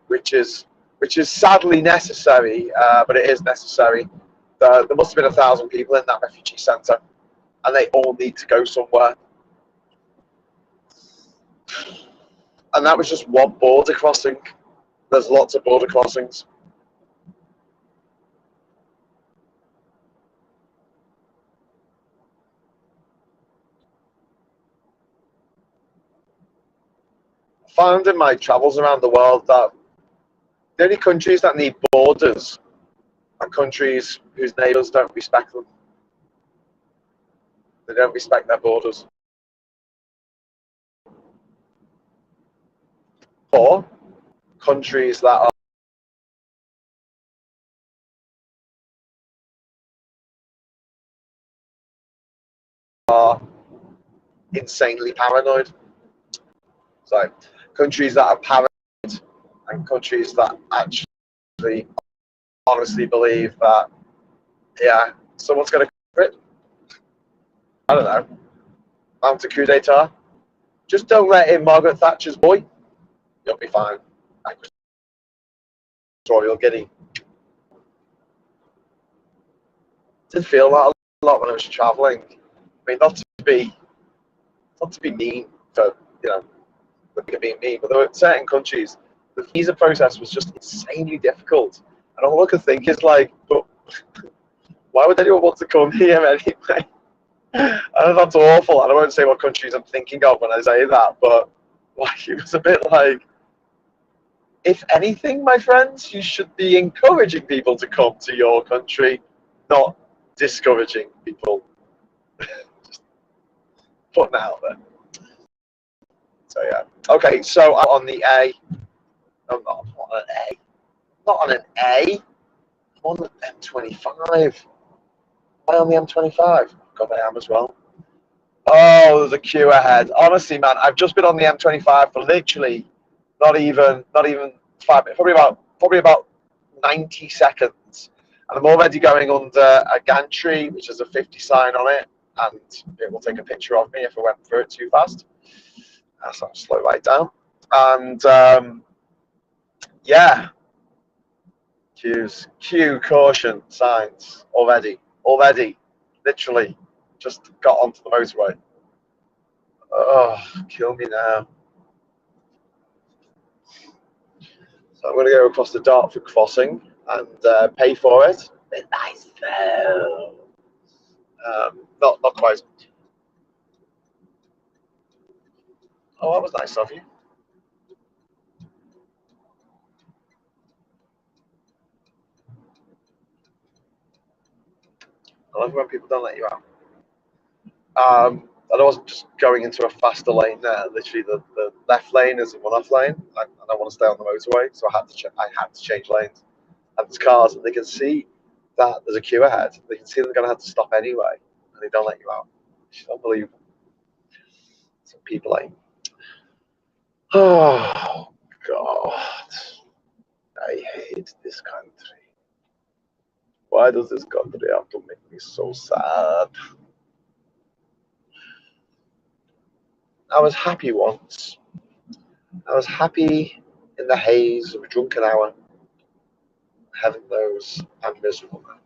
which is sadly necessary, but it is necessary. There must have been 1,000 people in that refugee centre, and they all need to go somewhere. And that was just one border crossing. There's lots of border crossings. I found in my travels around the world that the only countries that need borders are countries whose neighbours don't respect them. They don't respect their borders. Or countries that are insanely paranoid. So countries that are paranoid and countries that actually honestly believe that, yeah, someone's going to cover it. I don't know. Mount a coup d'etat. Just don't let in Margaret Thatcher's boy. You'll be fine. Royal Guinea. Did feel that a lot when I was travelling. I mean, not to be mean for, you know, looking at being mean, but there were certain countries, the visa process was just insanely difficult. And all I could think is like, but why would anyone want to come here anyway? I know that's awful, and I won't say what countries I'm thinking of when I say that, but Like, it was a bit like, if anything, my friends, you should be encouraging people to come to your country, not discouraging people. Just putting it out there. So yeah. Okay, so I'm on the A. I'm not on an A. Not on an A. I'm on the M25. Am I on the M25? God, I am as well. Oh, there's a queue ahead. Honestly, man, I've just been on the M25 for literally not even 5 minutes, probably about 90 seconds. And I'm already going under a gantry, which has a 50 sign on it, and it will take a picture of me if I went through it too fast. So I'll slow right down. And yeah, queue caution signs already, literally just got onto the motorway. Oh, kill me now. So I'm going to go across the Dartford crossing and pay for it. It's nice though. Not quite. Oh, that was nice of you. I love when people don't let you out. And I wasn't just going into a faster lane there. Literally, the left lane is a one-off lane, and I want to stay on the motorway, so I had to change lanes. And there's cars, and they can see that there's a queue ahead. They can see they're going to have to stop anyway, and they don't let you out. It's unbelievable. Some people ain't. Oh God, I hate this country. Why does this country have to make me so sad? I was happy once. I was happy in the haze of a drunken hour. Heaven knows I'm miserable now.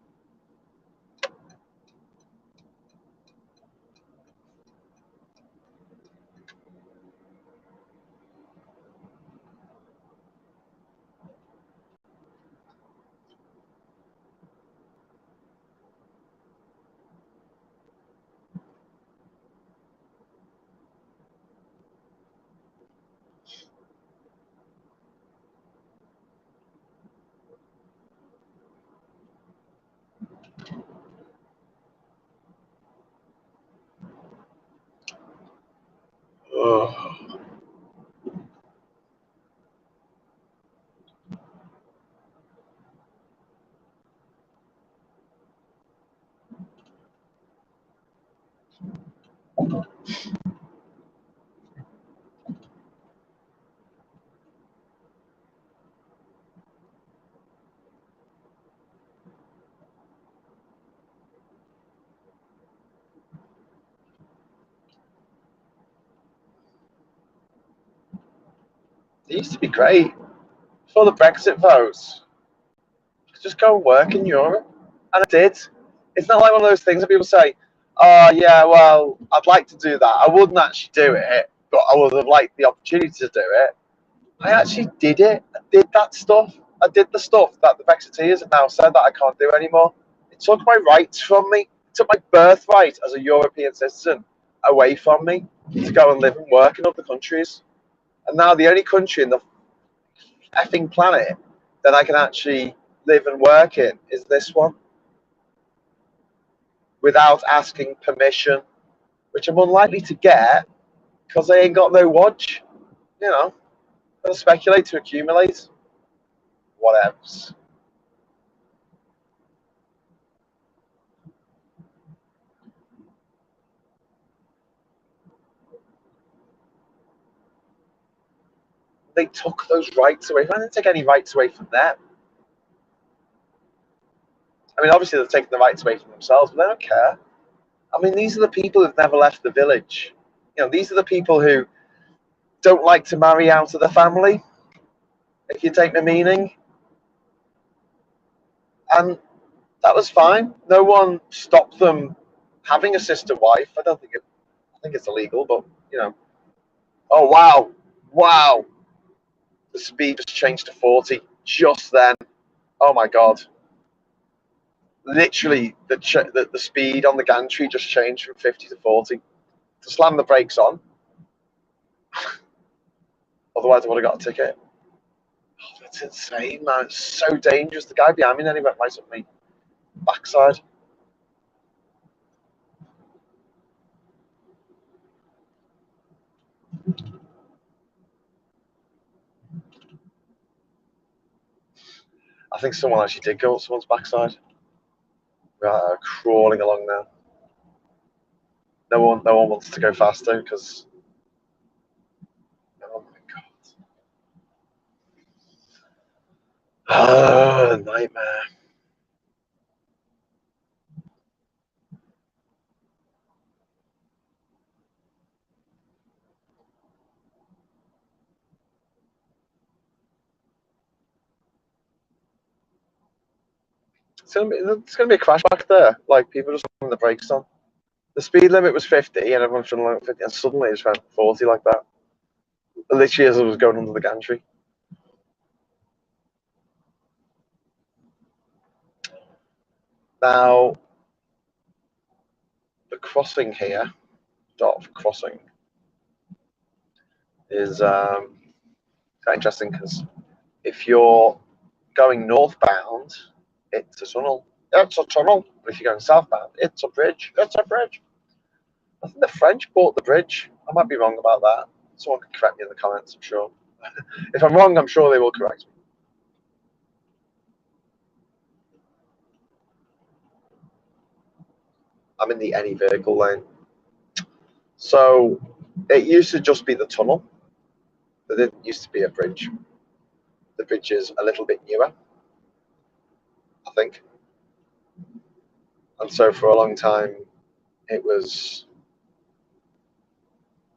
Oh. It used to be great before the Brexit votes. Just go and work in Europe. And I did. It's not like one of those things that people say, oh, yeah, well, I'd like to do that. I wouldn't actually do it, but I would have liked the opportunity to do it. I actually did it. I did that stuff. I did the stuff that the Brexiteers have now said that I can't do anymore. It took my rights from me. It took my birthright as a European citizen away from me to go and live and work in other countries. And now the only country in the effing planet that I can actually live and work in is this one without asking permission, which I'm unlikely to get because I ain't got no watch. You know, I'll speculate to accumulate. Whatevs. They took those rights away. I didn't take any rights away from them. I mean, obviously they're taking the rights away from themselves, but they don't care. I mean, these are the people who've never left the village. You know, these are the people who don't like to marry out of the family, if you take the meaning. And that was fine. No one stopped them having a sister wife. I think it's illegal, but you know. Oh wow, wow! The speed just changed to 40 just then. Oh my god! Literally, the speed on the gantry just changed from 50 to 40. To slam the brakes on, Otherwise, I would have got a ticket. Oh, that's insane, man. It's so dangerous. The guy behind me then he went right up my backside. I think someone actually did go up someone's backside. Crawling along now. No one wants to go faster because. Oh my god. Ah, nightmare. It's gonna be a crash back there. Like people just putting the brakes on. The speed limit was 50, and everyone's running like 50, and suddenly it just went 40 like that. Literally as I was going under the gantry. Now, the crossing here, Dot crossing, is quite interesting because if you're going northbound, it's a tunnel. It's a tunnel. But if you're going southbound, it's a bridge. It's a bridge. I think the French bought the bridge. I might be wrong about that. Someone can correct me in the comments, I'm sure. If I'm wrong, I'm sure they will correct me. I'm in the any vehicle lane. So it used to just be the tunnel. There didn't used to be a bridge. The bridge is a little bit newer, I think. And so for a long time, it was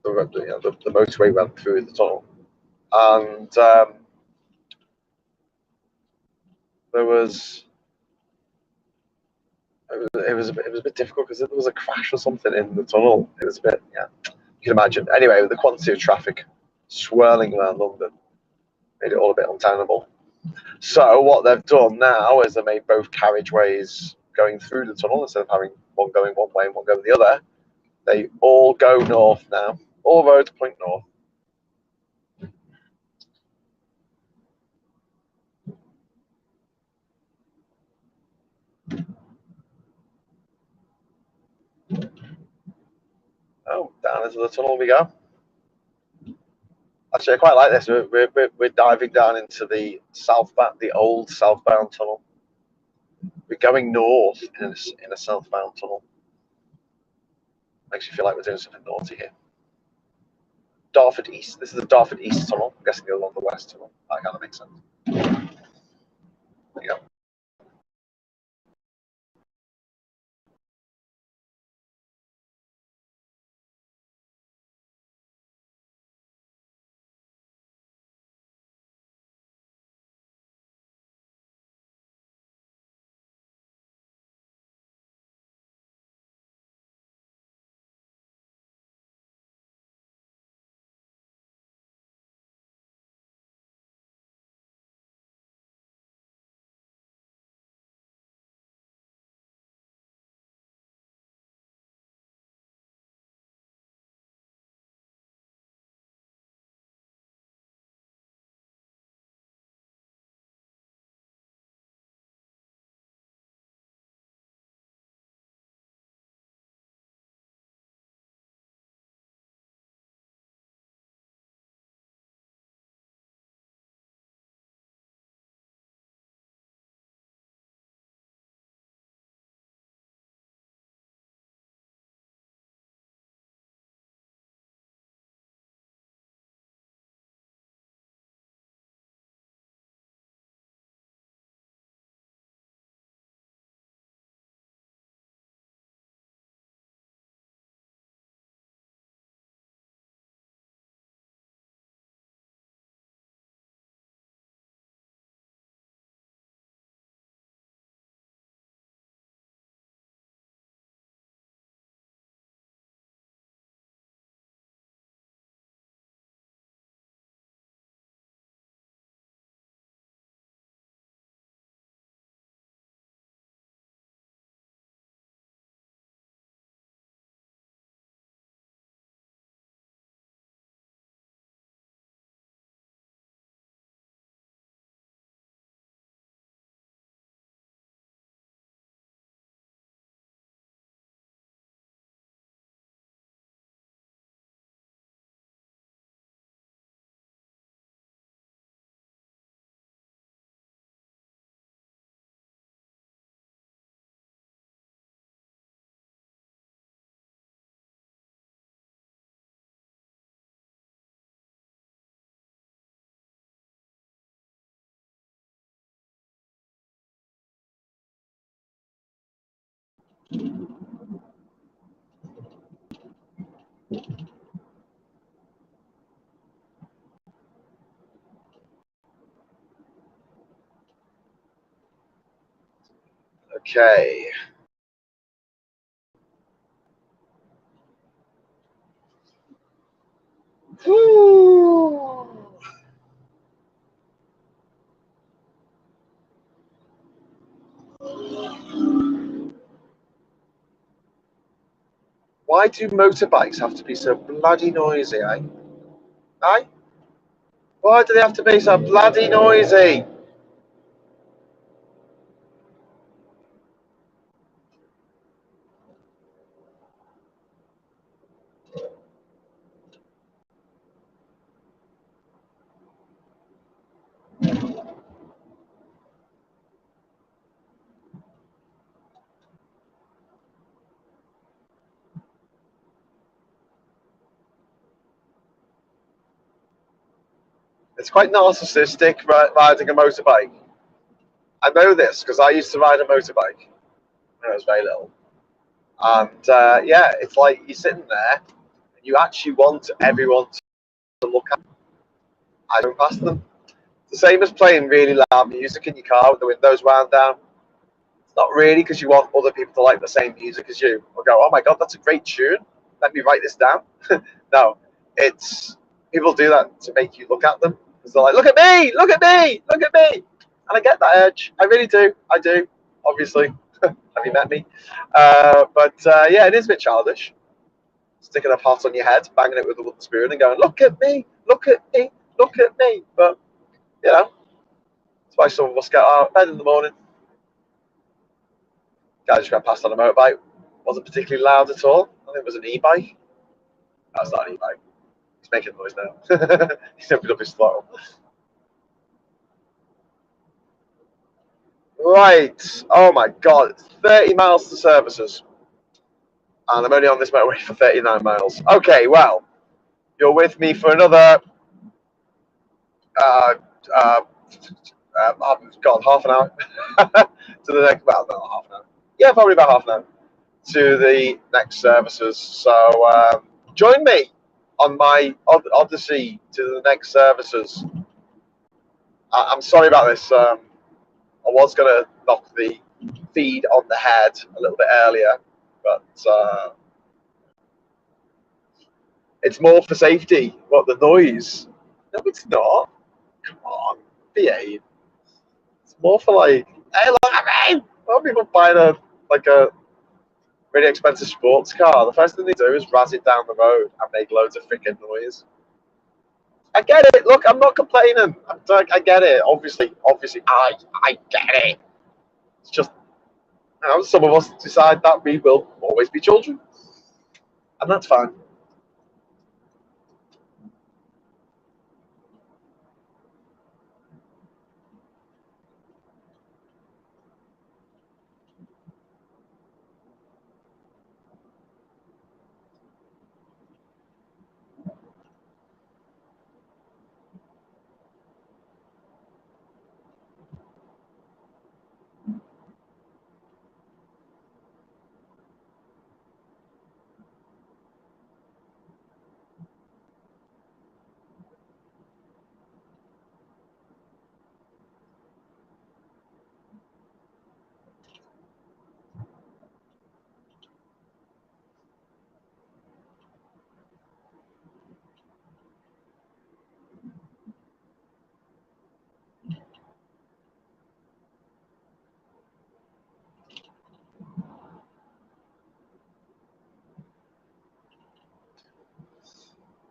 the motorway went through the tunnel. And there was it was a bit difficult because there was a crash or something in the tunnel. It was a bit, yeah, you can imagine. Anyway, the quantity of traffic swirling around London made it all a bit untenable. So what they've done now is they made both carriageways going through the tunnel instead of having one going one way and one going the other. They all go north now. All roads point north. Oh, down into the tunnel we go. Actually, I quite like this. We're diving down into the southbound, the old southbound tunnel. We're going north in a southbound tunnel. Makes you feel like we're doing something naughty here. Dartford East. This is the Dartford East tunnel. I'm guessing you're along the west tunnel. That kind of makes sense. There you go. Okay. Whew. Why do motorbikes have to be so bloody noisy, eh? Eh? Why do they have to be so bloody noisy? It's quite narcissistic riding a motorbike. I know this because I used to ride a motorbike when I was very little. And yeah, it's like you're sitting there and you actually want everyone to look at. I don't pass them. It's the same as playing really loud music in your car with the windows wound down. It's not really because you want other people to like the same music as you or go, oh my God, that's a great tune. Let me write this down. No, it's people do that to make you look at them because they're like, look at me, look at me, look at me. And I get that urge. I really do. I do, obviously. Have you met me? But yeah, it is a bit childish. Sticking a pot on your head, banging it with a wooden spoon and going, look at me, look at me, look at me. But, you know, that's why some of us get out of bed in the morning. Guy just got past on a motorbike. Wasn't particularly loud at all. I think it was an e-bike. That's not an e-bike. He's making noise now. He's opened up his throttle. Right. Oh my God. 30 miles to services. And I'm only on this motorway for 39 miles. Okay, well, you're with me for another, uh, uh, God, half an hour to the next, well, not half an hour. Yeah, probably about half an hour to the next services. So join me on my odyssey to the next services. I'm sorry about this. I was going to knock the feed on the head a little bit earlier, but it's more for safety. What, the noise? No, it's not. Come on, behave. It's more for like, hey, look at me. A lot of people buying a really expensive sports car. The first thing they do is razz it down the road and make loads of freaking noise. I get it. Look, I'm not complaining. I get it. Obviously, I get it. It's just, you know, some of us decide that we will always be children, and that's fine.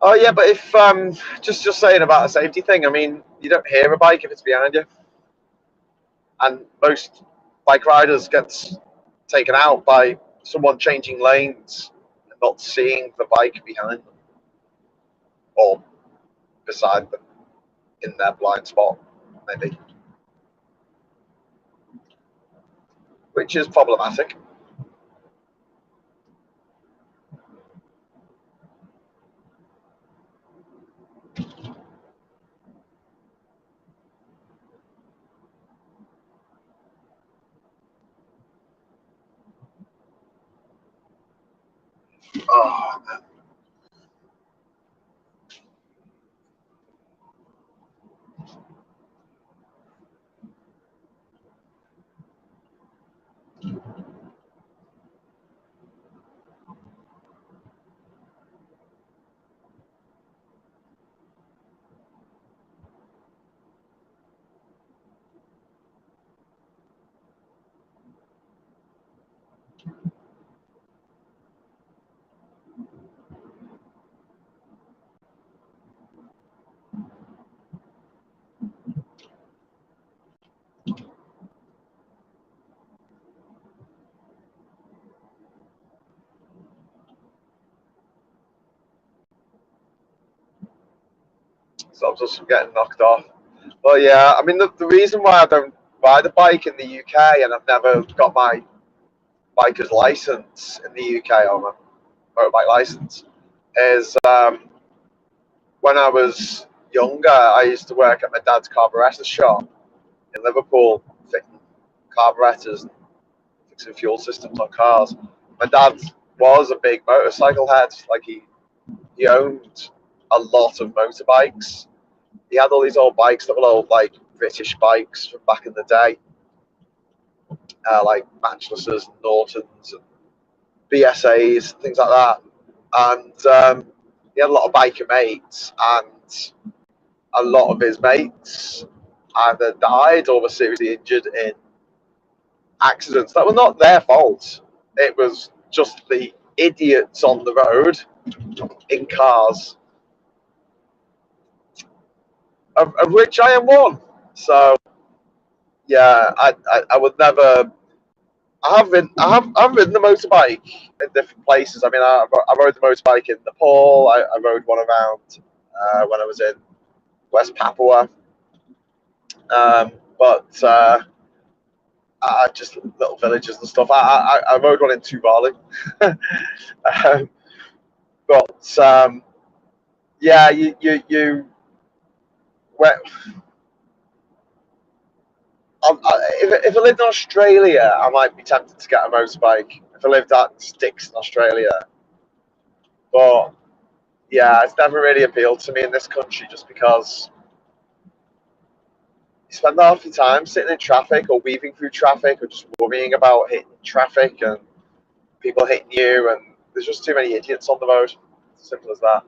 Oh yeah, but if just saying about a safety thing, I mean, you don't hear a bike if it's behind you, and most bike riders gets taken out by someone changing lanes and not seeing the bike behind them or beside them in their blind spot, maybe, which is problematic. Oh, man. Stops us from getting knocked off. But yeah, I mean, the reason why I don't ride a bike in the UK and I've never got my biker's license in the UK or my motorbike license is when I was younger, I used to work at my dad's carburetor shop in Liverpool, fitting carburetors and fixing fuel systems on cars. My dad was a big motorcycle head. Like he owned a lot of motorbikes. He had all these old bikes that were old, like British bikes from back in the day, like Matchleses, and Nortons, and BSAs, things like that. And he had a lot of biker mates, and a lot of his mates either died or were seriously injured in accidents that were not their fault. It was just the idiots on the road in cars, of which I am one. So yeah, I would never. I've ridden the motorbike in different places. I mean, I rode the motorbike in Nepal. I rode one around when I was in West Papua. But just little villages and stuff. I rode one in Tuvalu. But yeah, you where, if I lived in Australia, I might be tempted to get a motorbike. If I lived at Sticks in Australia, but yeah, it's never really appealed to me in this country just because you spend half your time sitting in traffic or weaving through traffic or just worrying about hitting traffic and people hitting you, and there's just too many idiots on the road. Simple as that.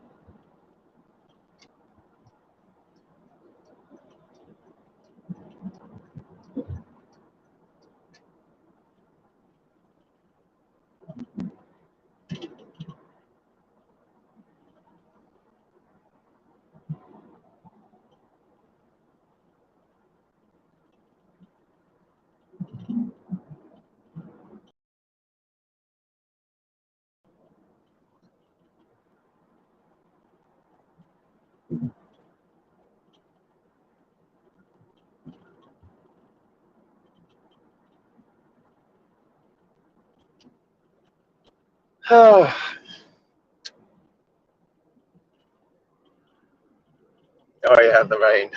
Oh yeah, the rain.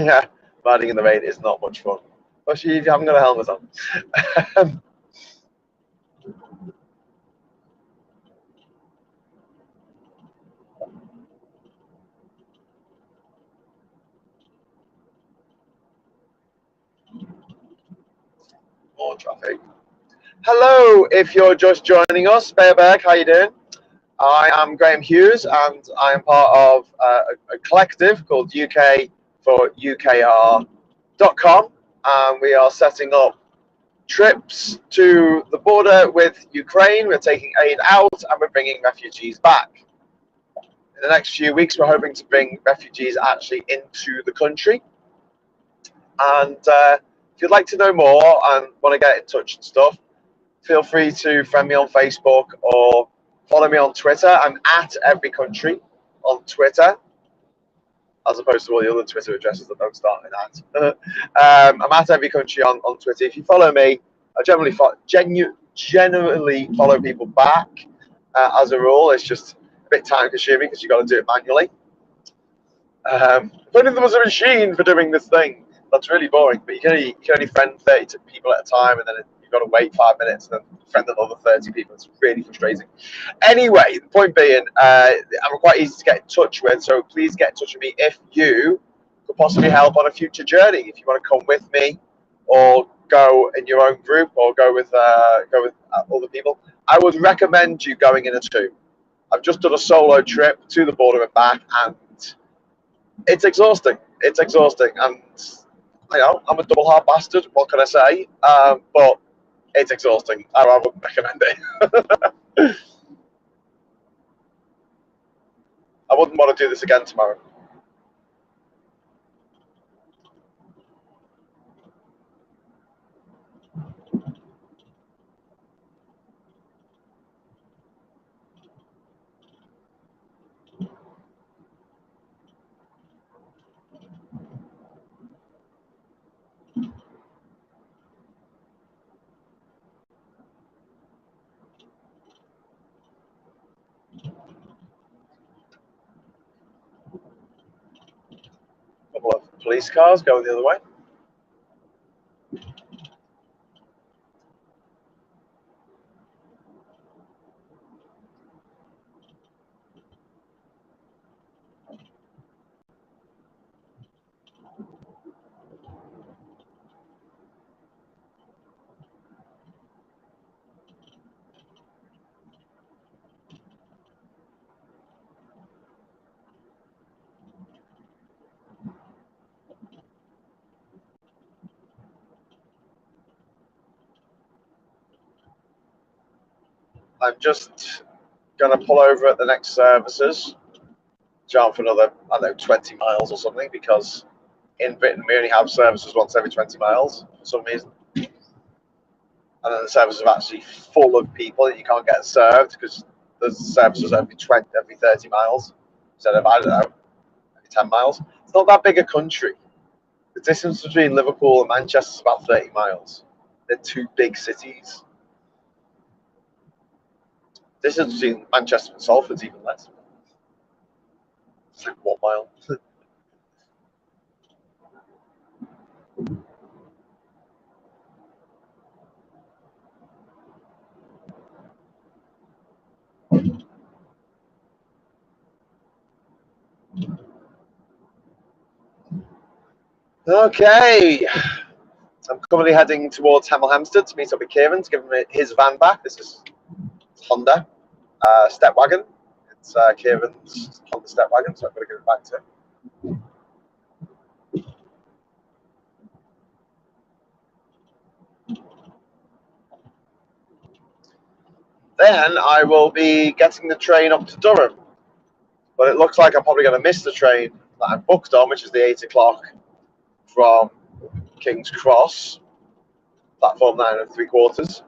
Yeah, riding in the rain is not much fun, especially if you haven't got a helmet on. More traffic. Hello, if you're just joining us, Bearberg, how you doing? I am Graham Hughes, and I am part of a collective called UK4UKR.com, and we are setting up trips to the border with Ukraine. We're taking aid out, and we're bringing refugees back. In the next few weeks, we're hoping to bring refugees actually into the country. And if you'd like to know more and want to get in touch and stuff, feel free to friend me on Facebook or follow me on Twitter. I'm at every country on Twitter, as opposed to all the other Twitter addresses that don't start with that. I'm at every country on Twitter. If you follow me, I generally follow people back. As a rule, it's just a bit time consuming because you've got to do it manually. If only there was a machine for doing this thing. That's really boring, but you can only friend 30 people at a time, and then you've got to wait 5 minutes and then friend another 30 people. It's really frustrating. Anyway, the point being, I'm quite easy to get in touch with, so please get in touch with me if you could possibly help on a future journey. If you want to come with me, or go in your own group, or go with other people, I would recommend you going in a two. I've just done a solo trip to the border and back, and it's exhausting. It's exhausting, and I'm a double hard bastard. What can I say? But it's exhausting. I wouldn't recommend it. I wouldn't want to do this again tomorrow. A couple of police cars going the other way. I'm just going to pull over at the next services, jump for another, I don't know, 20 miles or something, because in Britain we only have services once every 20 miles for some reason. And then the services are actually full of people that you can't get served because the services every 30 miles instead of, I don't know, every 10 miles. It's not that big a country. The distance between Liverpool and Manchester is about 30 miles. They're two big cities. The distance between Manchester and Salford's even less. It's like 1 mile. Okay. I'm currently heading towards Hemel Hempstead to meet up with Kieran to give him his van back. This is Honda step wagon. It's Kieran's Honda step wagon, so I've got to give it back to him. Then I will be getting the train up to Durham, but it looks like I'm probably going to miss the train that I'm booked on, which is the 8 o'clock from King's Cross, platform 9 3/4.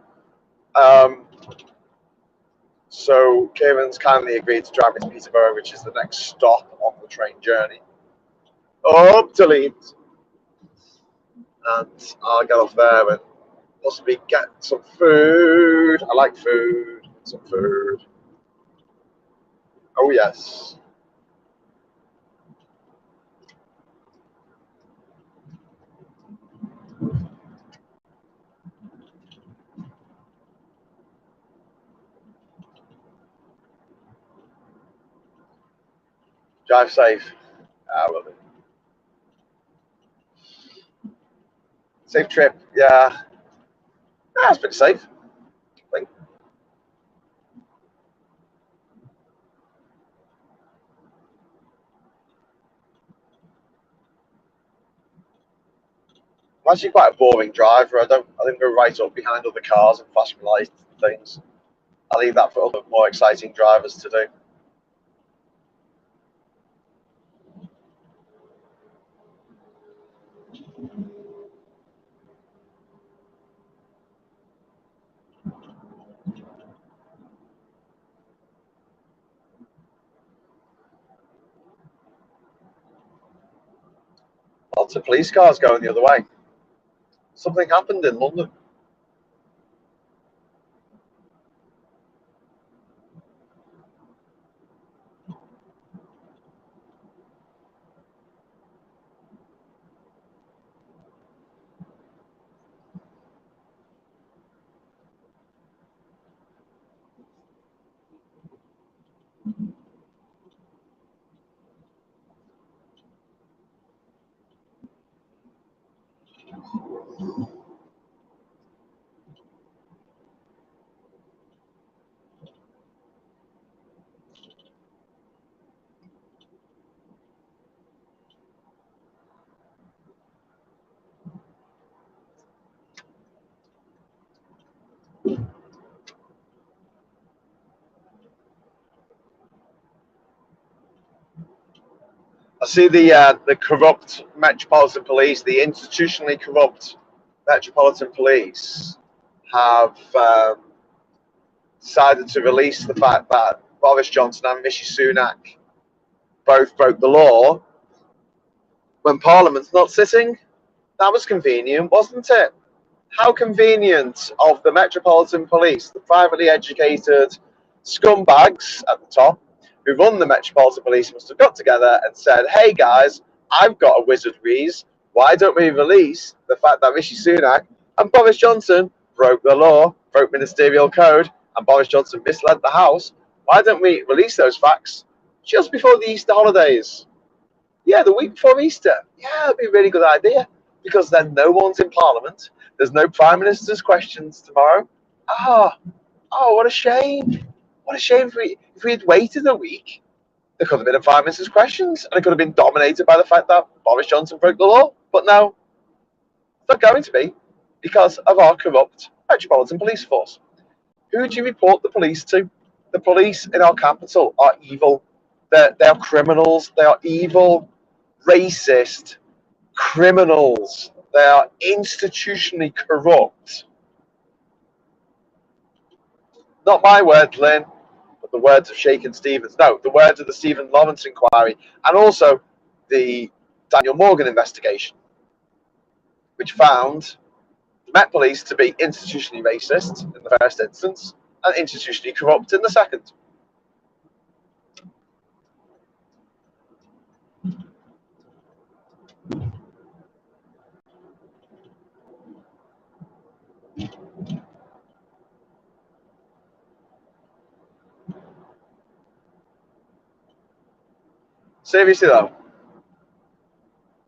So Kieran's kindly agreed to drive me to Peterborough, which is the next stop on the train journey, up to Leeds, and I'll get off there and possibly get some food. I like food. Some food. Oh yes. Drive safe. I will do. Safe trip. Yeah. It's pretty safe. I think. I'm actually quite a boring driver. I didn't go right up behind other cars and flash my lights and things. I leave that for other more exciting drivers to do. Lots of police cars going the other way. Something happened in London. see the corrupt Metropolitan Police, the institutionally corrupt Metropolitan Police, have decided to release the fact that Boris Johnson and Rishi Sunak both broke the law when Parliament's not sitting. That was convenient, wasn't it? How convenient of the Metropolitan Police, the privately educated scumbags at the top who run the Metropolitan Police, must have got together and said, hey guys, I've got a wizard wheeze. Why don't we release the fact that Rishi Sunak and Boris Johnson broke the law, broke ministerial code, and Boris Johnson misled the House? Why don't we release those facts just before the Easter holidays? Yeah, the week before Easter. Yeah, it'd be a really good idea, because then no one's in Parliament. There's no Prime Minister's questions tomorrow. What a shame. What a shame if we had waited a week. There could have been a Prime Minister's questions, and it could have been dominated by the fact that Boris Johnson broke the law. But no, it's not going to be, because of our corrupt Metropolitan Police Force. Who do you report the police to? The police in our capital are evil. They are criminals. They are evil, racist criminals. They are institutionally corrupt. Not my words, Lynn, but the words of Shakin' Stevens. No, the words of the Stephen Lawrence inquiry, and also the Daniel Morgan investigation, which found the Met Police to be institutionally racist in the first instance and institutionally corrupt in the second. Seriously though,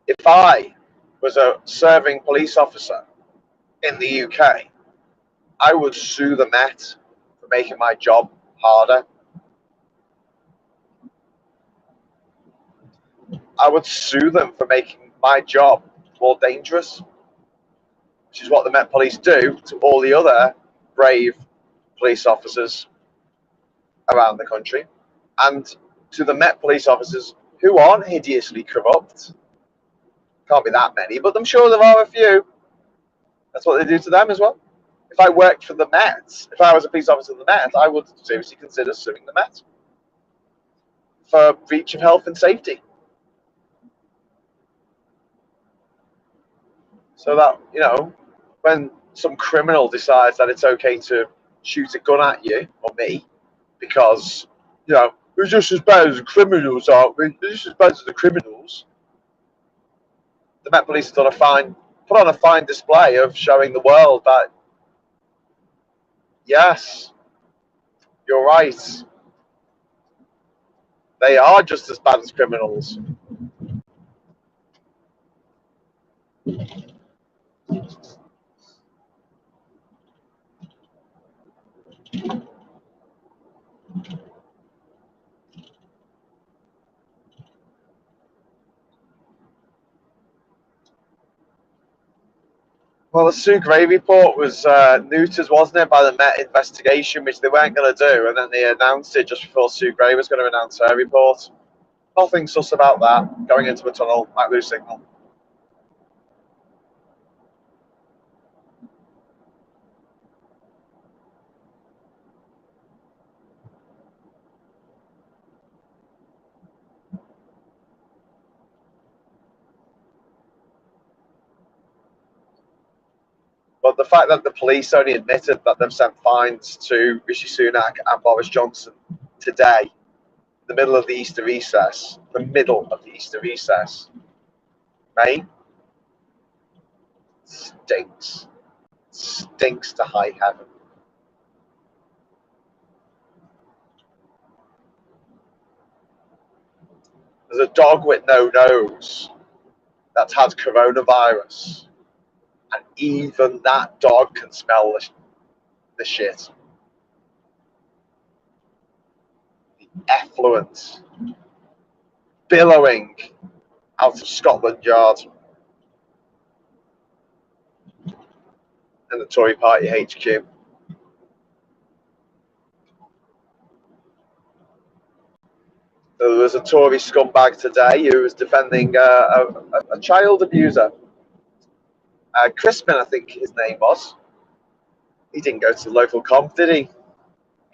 if I was a serving police officer in the UK, I would sue the Met for making my job harder. I would sue them for making my job more dangerous, which is what the Met Police do to all the other brave police officers around the country, and to the Met Police officers who aren't hideously corrupt. Can't be that many, but I'm sure there are a few. That's what they do to them as well. If I worked for the Met, if I was a police officer of the Met, I would seriously consider suing the Met for breach of health and safety. So that, when some criminal decides that it's okay to shoot a gun at you or me because, we're just as bad as the criminals, aren't we? We're just as bad as the criminals. The Met Police have put on a fine display of showing the world that, yes, you're right. They are just as bad as criminals. Well, the Sue Gray report was neutered, wasn't it, by the Met investigation, which they weren't going to do, and then they announced it just before Sue Gray was going to announce her report. Nothing sus about that. Going into a tunnel, might lose signal. But the fact that the police only admitted that they've sent fines to Rishi Sunak and Boris Johnson today, in the middle of the Easter recess, mate, stinks. Stinks to high heaven. There's a dog with no nose that's had coronavirus, and even that dog can smell the shit. The effluent billowing out of Scotland Yard and the Tory Party HQ. There was a Tory scumbag today who was defending a child abuser. Crispin, I think his name was. He didn't go to the local comp, did he?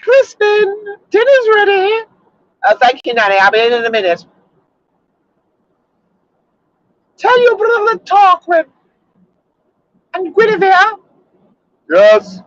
Crispin, dinner's ready. Thank you, Nanny. I'll be in a minute. Tell your brother to talk with. And Guinevere. Yes.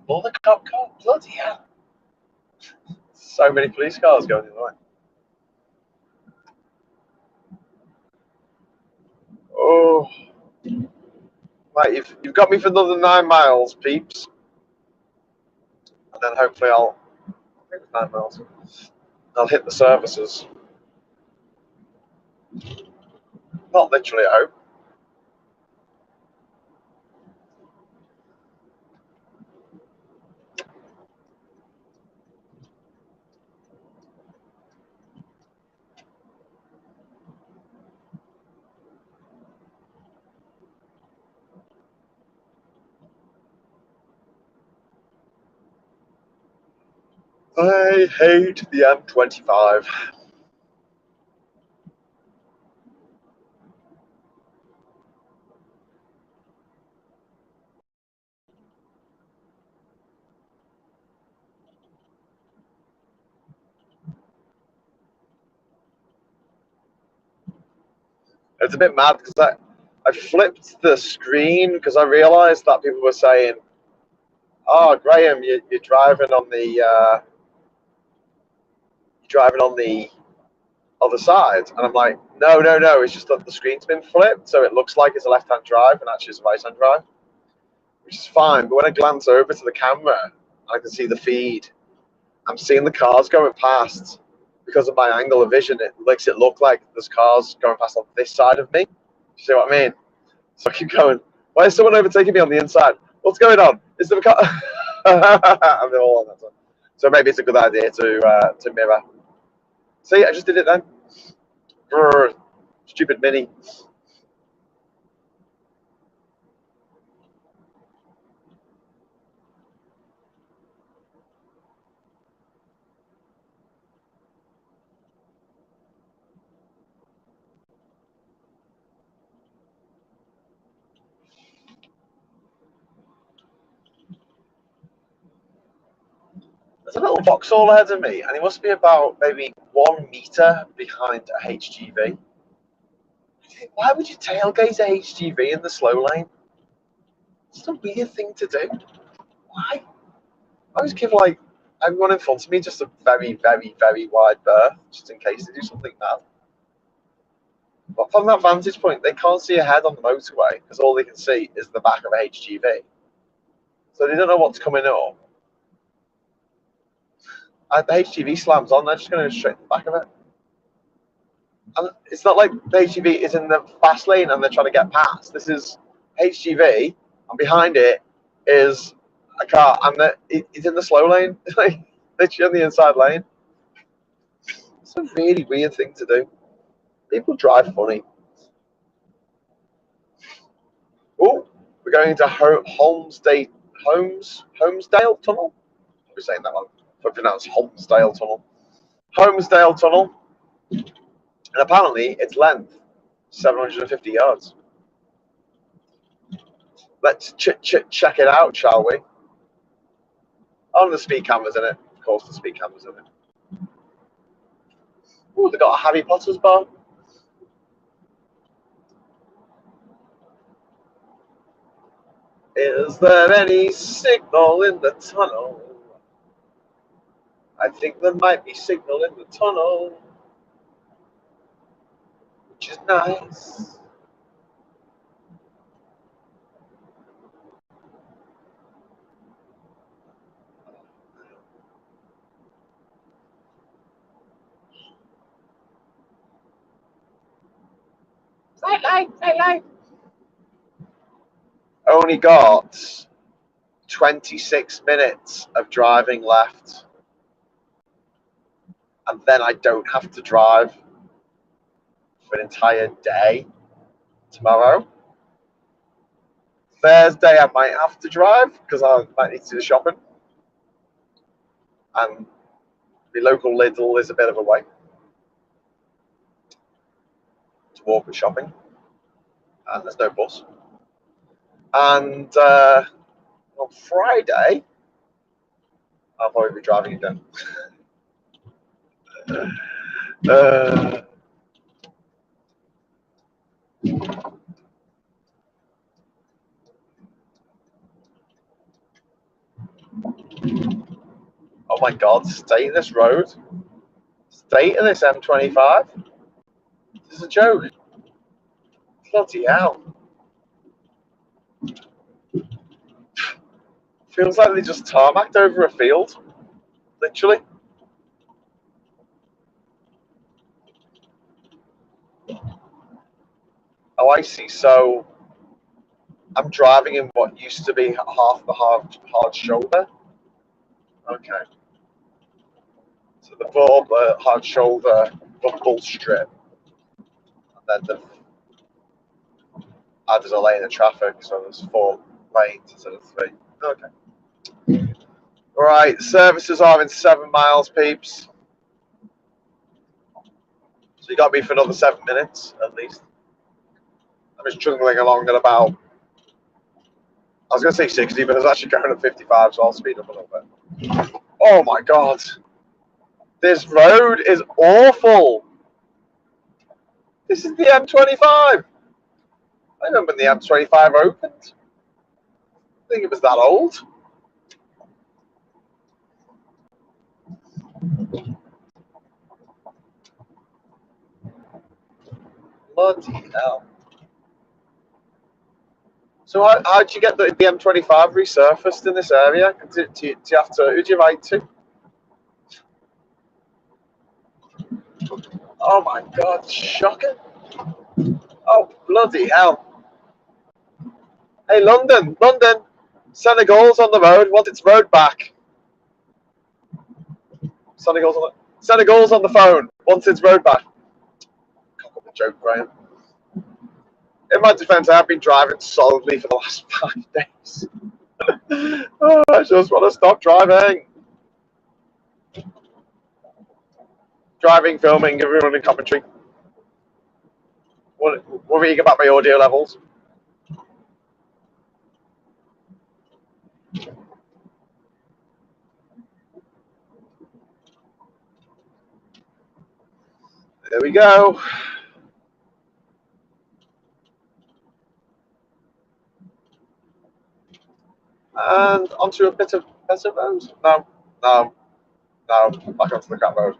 Another cop car? Bloody hell. So many police cars going the other way. Oh, mate, you've got me for another 9 miles, peeps. And then hopefully I think it's 9 miles. I'll hit the services. Not literally, I hope. I hate the M25. It's a bit mad because I flipped the screen because I realised that people were saying, "Oh, Graham, you're driving on the other side," and I'm like, "No, no, no! It's just that the screen's been flipped, so it looks like it's a left-hand drive, and actually it's a right-hand drive, which is fine." But when I glance over to the camera, I can see the feed. I'm seeing the cars going past because of my angle of vision. It makes it look like there's cars going past on this side of me. You see what I mean? So I keep going. Why is someone overtaking me on the inside? What's going on? Is there a car? And they're all on that side. So maybe it's a good idea to mirror. See, I just did it then. Grr, stupid Mini. There's a little Vauxhall ahead of me, and he must be about maybe 1 meter behind a HGV. Why would you tailgate a HGV in the slow lane? It's a weird thing to do. Why? I always give like everyone in front of me just a very, very, very wide berth, just in case they do something bad. But from that vantage point, they can't see ahead on the motorway because all they can see is the back of a HGV. So they don't know what's coming up. And the HGV slams on, they're just going to go straight to the back of it. And it's not like the HGV is in the fast lane and they're trying to get past. This is HGV, and behind it is a car, and it's in the slow lane. It's like literally on the inside lane. It's a really weird thing to do. People drive funny. Oh, we're going to Holmesdale Tunnel. We're saying that one. If I pronounce Holmesdale Tunnel. Holmesdale Tunnel. And apparently its length, 750 yards. Let's check it out, shall we? Oh, the speed cameras in it. Of course, the speed cameras in it. Oh, they got a Harry Potter's bar. Is there any signal in the tunnel? I think there might be signal in the tunnel, which is nice. Light. Only got 26 minutes of driving left, and then I don't have to drive for an entire day tomorrow. Thursday I might have to drive because I might need to do the shopping, and the local Lidl is a bit of a way to walk and shopping, and there's no bus. And on Friday I'll probably be driving again. uh, oh my God, stay in this road. Stay in this M25. This is a joke. Bloody hell. Feels like they just tarmacked over a field. Literally. Oh, I see. So I'm driving in what used to be half the hard shoulder. Okay. So the brought the hard shoulder rumble strip, and then they've added a lane of traffic, so there's 4 lanes instead of 3. Okay. Right, services are in 7 miles, peeps. So you got me for another 7 minutes at least. I'm just jungling along at about, I was going to say 60, but it's actually going at 55, so I'll speed up a little bit. Oh my God. This road is awful. This is the M25. I remember when the M25 opened. I think it was that old. Bloody hell. So how'd you get the M25 resurfaced in this area? Do you have to, who do you write to? Oh my God, shocking. Oh, bloody hell. Hey, London, Senegal's on the road, wants its road back. Senegal's on the phone, wants its road back. Cock up the joke, Graham. In my defence, I have been driving solidly for the last 5 days. Oh, I just want to stop driving. Driving, filming, everyone in commentary. Worrying about my audio levels. There we go. And onto a bit of better road. No, back onto the crap road.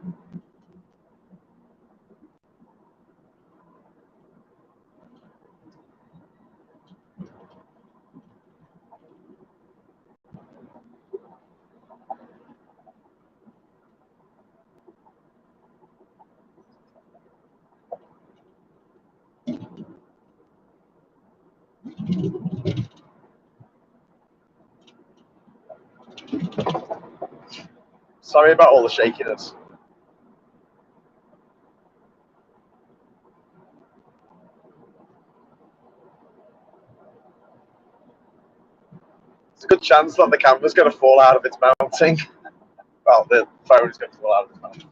Sorry about all the shakiness. There's a good chance that the camera's going to fall out of its mounting. Well, the phone is going to fall out of its mounting.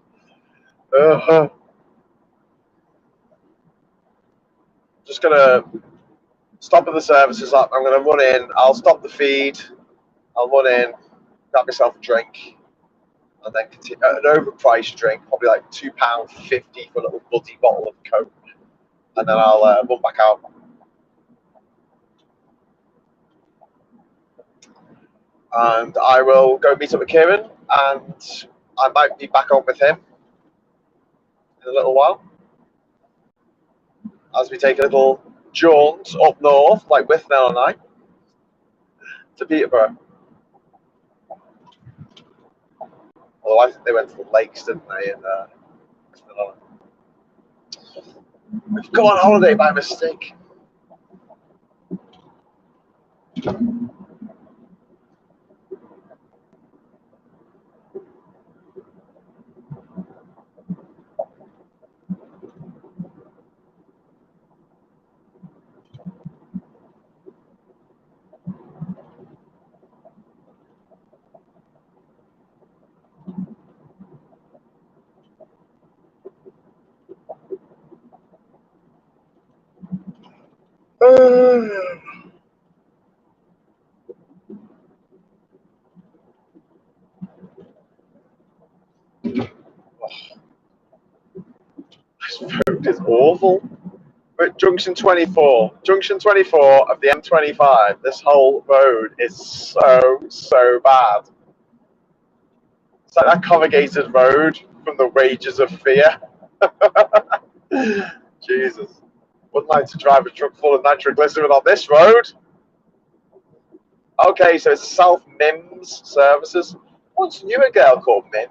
Just going to stop at the services. I'm going to run in. I'll stop the feed. I'll run in, grab myself a drink, and then continue, an overpriced drink, probably like £2.50 for a little bloody bottle of Coke, and then I'll run back out. And I will go meet up with Kieran, and I might be back on with him in a little while as we take a little jaunt up north, like with Nell and I, to Peterborough. Although I think they went to the lakes, didn't they? We've gone on holiday by mistake. This road is awful. But junction 24 of the M25, this whole road is so bad. It's like that corrugated road from the Wages of Fear. Jesus. Wouldn't like to drive a truck full of nitroglycerin on this road. Okay, so it's South Mims Services. Once knew a girl called Mim.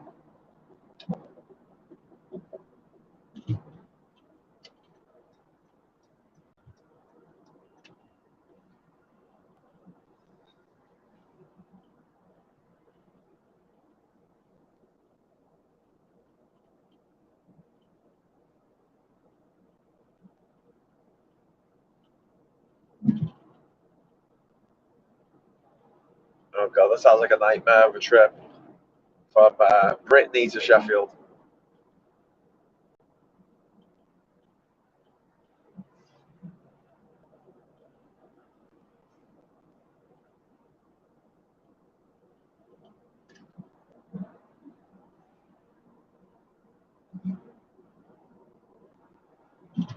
Oh god, that sounds like a nightmare of a trip from Brittany to Sheffield.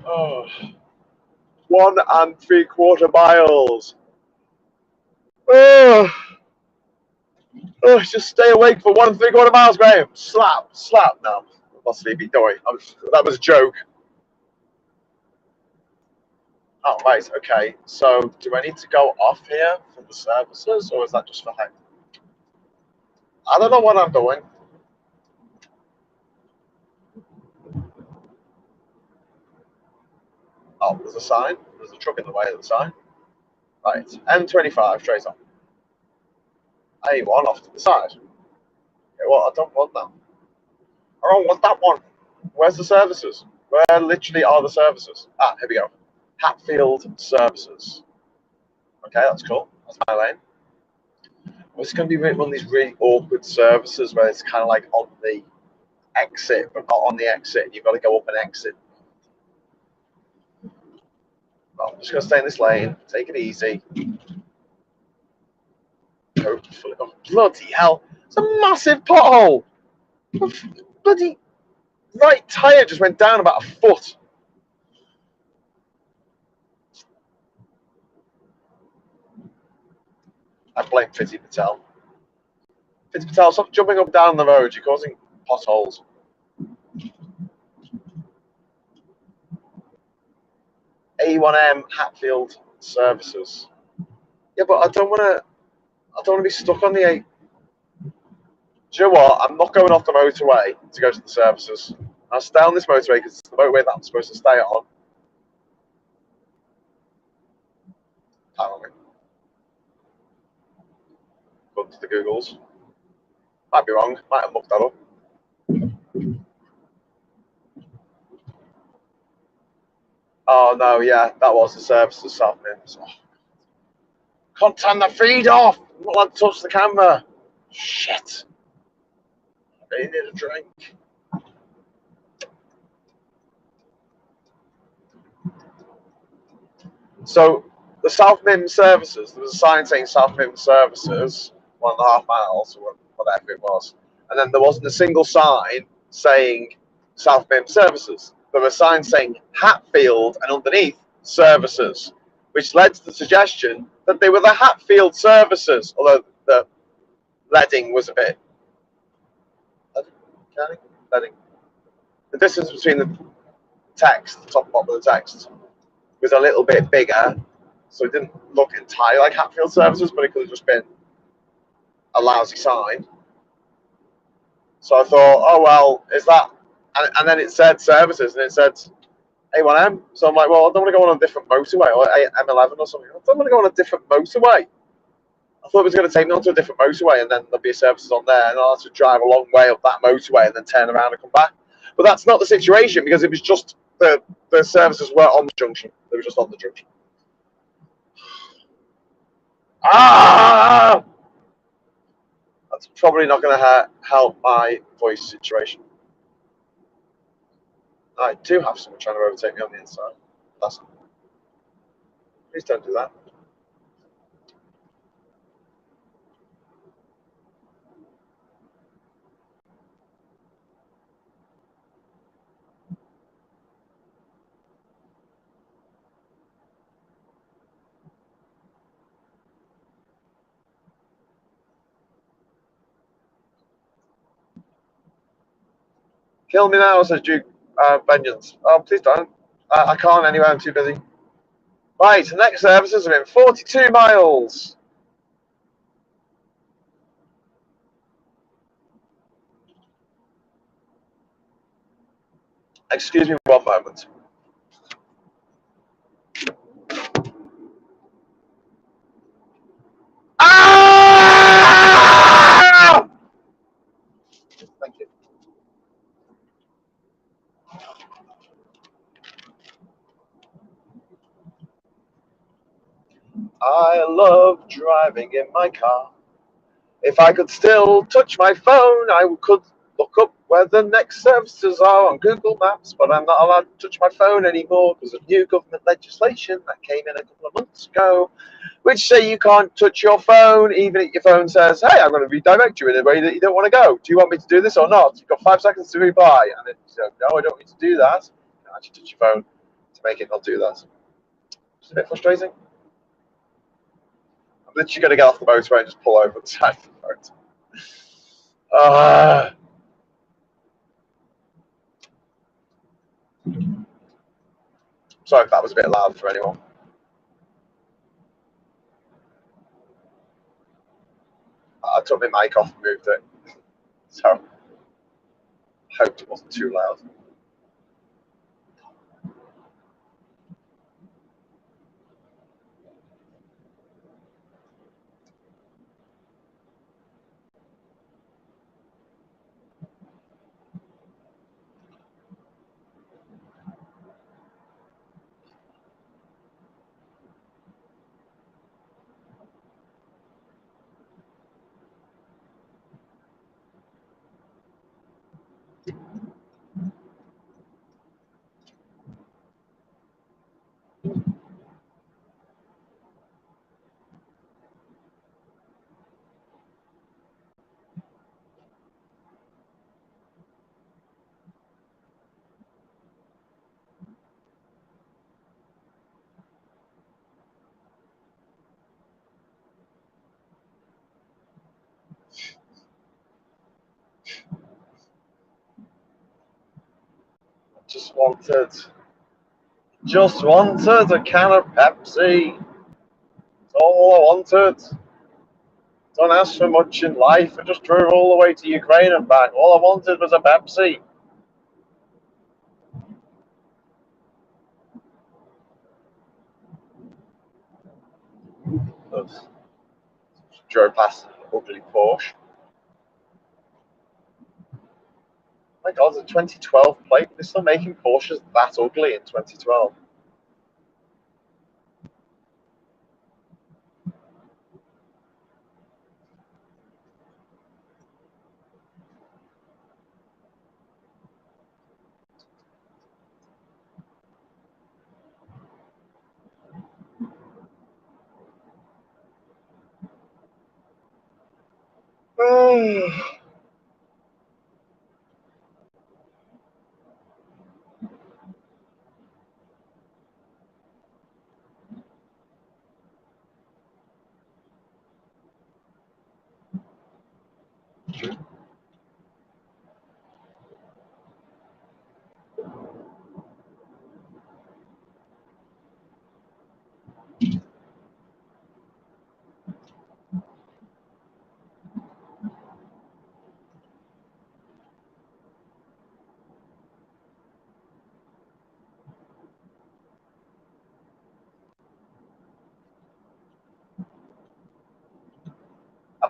Oh, 1 3/4 miles. Oh, just stay awake for 1 3/4 miles, Graham. Slap. No, I'm not sleepy. Don't worry. That was a joke. Oh, right. Okay. So, do I need to go off here from the services, or is that just for him? I don't know what I'm doing. Oh, there's a sign. There's a truck in the way of the sign. Right. M25 straight on. A1 off to the side. Okay, well, I don't want that. I don't want that one. Where's the services? Where literally are the services? Ah, here we go. Hatfield Services. Okay, that's cool. That's my lane. Well, it's going to be one of these really awkward services where it's kind of like on the exit, but not on the exit. You've got to go up an exit. Well, I'm just going to stay in this lane. Take it easy. Hopefully. Oh, bloody hell. It's a massive pothole. Bloody right tyre just went down about a foot. I blame Fitzy Patel. Fitzy Patel, stop jumping up and down the road. You're causing potholes. A1M Hatfield Services. Yeah, but I don't want to be stuck on the A. Do you know what? I'm not going off the motorway to go to the services. I'll stay on this motorway because it's the motorway that I'm supposed to stay on. Apparently. According to the Googles. Might be wrong. Might have mucked that up. Oh, no, yeah. That was the services, South Mims. Oh. Can't turn the feed off. I'm not allowed to touch the camera. Shit. I really need a drink. So, the South Mims Services, there was a sign saying South Mims Services, 1.5 miles, or whatever it was. And then there wasn't a single sign saying South Mims Services. There were signs saying Hatfield and underneath Services, which led to the suggestion that they were the Hatfield Services, although the leading was a bit. Counting, letting. The distance between the text, the top and bottom of the text, was a little bit bigger, so it didn't look entirely like Hatfield Services, but it could have just been a lousy sign. So I thought, oh well, is that? And then it said services, and it said A1M. So I'm like, well, I don't want to go on a different motorway, or M11 or something. I don't want to go on a different motorway. I thought it was going to take me onto a different motorway, and then there'll be services on there, and I'll have to drive a long way up that motorway and then turn around and come back. But that's not the situation, because it was just the services were on the junction. They were just on the junction. Ah! That's probably not going to help my voice situation. I do have someone trying to overtake me on the inside. Please don't do that. Kill me now, says Duke Vengeance. Oh, please don't. I can't anyway, I'm too busy. Right, the next services are in 42 miles. Excuse me one moment. Ah! Thank you. I love driving in my car. If I could still touch my phone, I could look up where the next services are on Google Maps, but I'm not allowed to touch my phone anymore because of new government legislation that came in a couple of months ago, which say you can't touch your phone even if your phone says, hey, I'm going to redirect you in a way that you don't want to go. Do you want me to do this or not? You've got 5 seconds to reply. And then you say, no, I don't need to do that. You can actually touch your phone to make it not do that. It's a bit frustrating. I'm literally going to get off the motorway and just pull over the side of the road. Sorry if that was a bit loud for anyone. I took my mic off and moved it, so I hoped it wasn't too loud. Just wanted a can of Pepsi. That's all I wanted. Don't ask for much in life. I just drove all the way to Ukraine and back. All I wanted was a Pepsi. Drove past an ugly Porsche. My God, it's a 2012 plate. They're still making Porsches that ugly in 2012.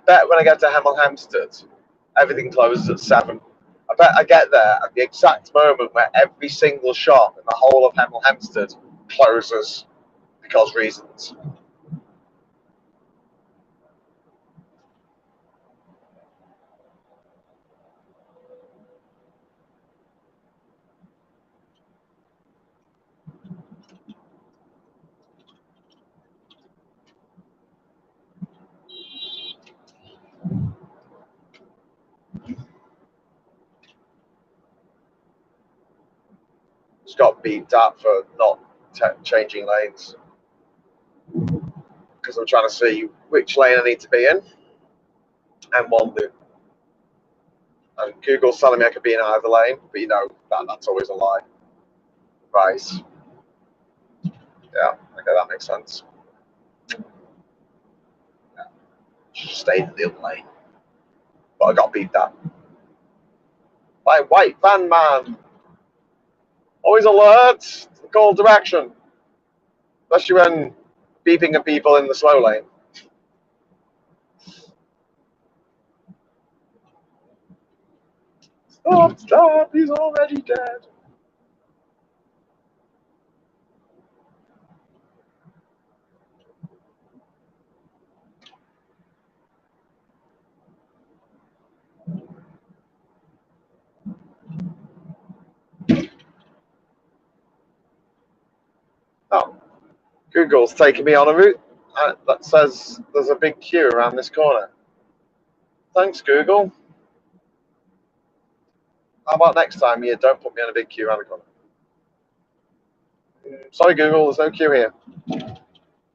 bet when I get to Hemel Hempstead, everything closes at 7. I bet I get there at the exact moment where every single shop in the whole of Hemel Hempstead closes because reasons. Just got beeped at for not changing lanes because I'm trying to see which lane I need to be in and one loop. And Google's telling me I could be in either lane, but you know that's always a lie. Right. Yeah, okay, that makes sense. Yeah. Just stayed in the other lane. But I got beeped at. By white van man. Always alert to call direction. Especially when beeping at people in the slow lane. Stop, stop, he's already dead. Oh, Google's taking me on a route that says there's a big queue around this corner. Thanks, Google. How about next time you don't put me on a big queue around the corner? Sorry, Google, there's no queue here.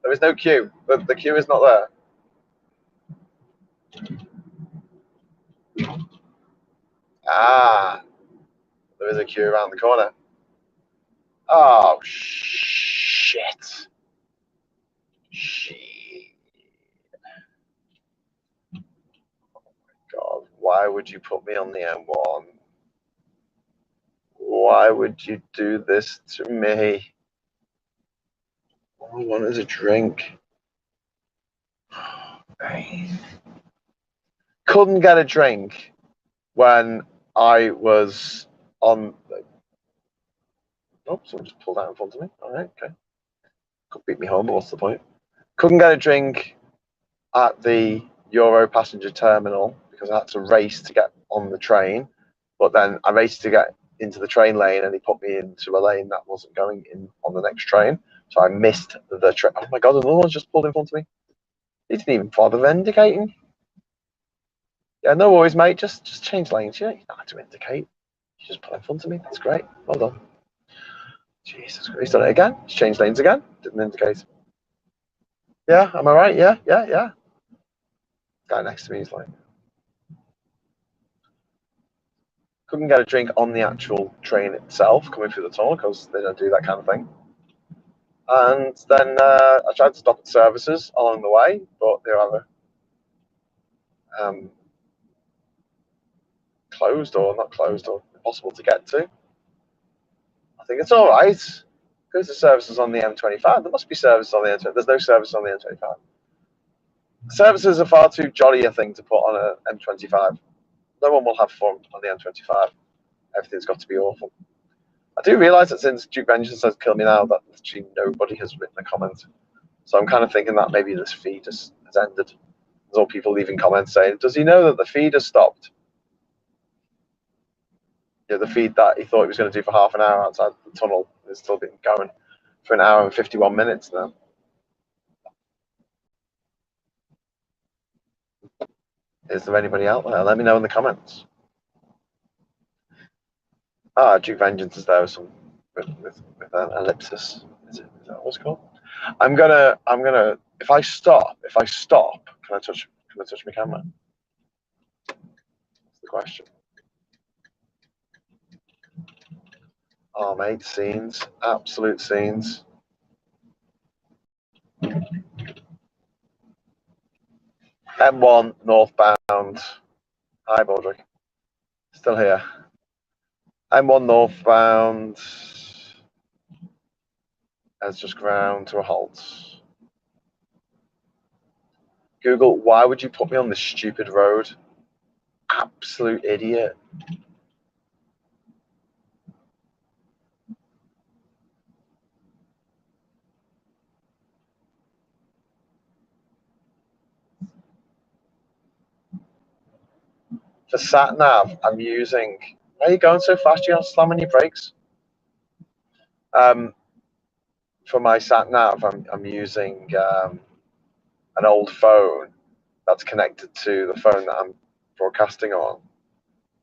There is no queue. The queue is not there. Ah, there is a queue around the corner. Oh, shit. Shit. God, why would you put me on the M1? Why would you do this to me? All I want is a drink. Couldn't get a drink when I was on. Oh, someone just pulled out in front of me. All right, okay. Could beat me home, but what's the point? Couldn't get a drink at the Euro passenger terminal because I had to race to get on the train. But then I raced to get into the train lane and he put me into a lane that wasn't going in on the next train. So I missed the train. Oh my God, another one's just pulled in front of me. He didn't even bother indicating. Yeah, no worries, mate. Just change lanes. You don't have to indicate. You just pull in front of me. That's great. Well done. Jesus Christ, he's done it again. He's changed lanes again. Didn't indicate. Yeah, am I right? Yeah. Guy next to me is like, couldn't get a drink on the actual train itself coming through the tunnel because they don't do that kind of thing. And then I tried to stop at services along the way, but they were either closed or not closed or impossible to get to. I think it's all right. Goes to services on the M25. There must be services on the M25. There's no service on the M25. Services are far too jolly a thing to put on a M25. No one will have fun on the M25. Everything's got to be awful. I do realise that since Duke Vengeance says "kill me now," that actually nobody has written a comment. So I'm kind of thinking that maybe this feed has ended. There's all people leaving comments saying, "Does he know that the feed has stopped?" Yeah, the feed that he thought he was going to do for half an hour outside the tunnel has still been going for an hour and 51 minutes now. Is there anybody out there? Let me know in the comments. Ah, Duke Vengeance is there with some with an ellipsis. Is that what's called? I'm gonna if I stop, can I touch my camera? That's the question. Oh mate, scenes. Absolute scenes. M1 northbound. Hi Baldrick. Still here. M1 northbound has just ground to a halt. Google, why would you put me on this stupid road? Absolute idiot. For sat nav, I'm using. Why are you going so fast? You're not slamming your brakes. For my sat nav, I'm using an old phone that's connected to the phone that I'm broadcasting on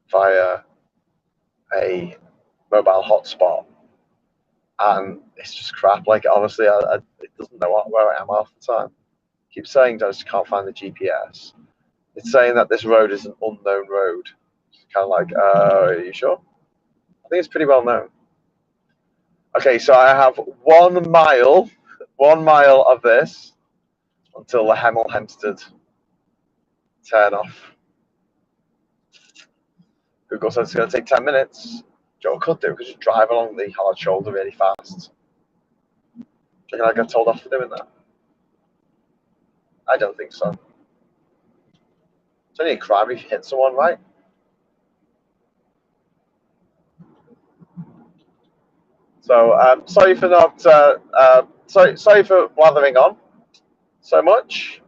via a mobile hotspot, and it's just crap. Like honestly, it doesn't know where I am half the time. It keeps saying I just can't find the GPS. It's saying that this road is an unknown road. It's kind of like, are you sure? I think it's pretty well known. Okay, so I have 1 mile, 1 mile of this until the Hemel Hempstead turn off. Google says it's going to take 10 minutes. Joe could do because you drive along the hard shoulder really fast. Do you think I get told off for doing that? I don't think so. It's only a crime if you hit someone, right? So sorry for not. Sorry for blathering on so much.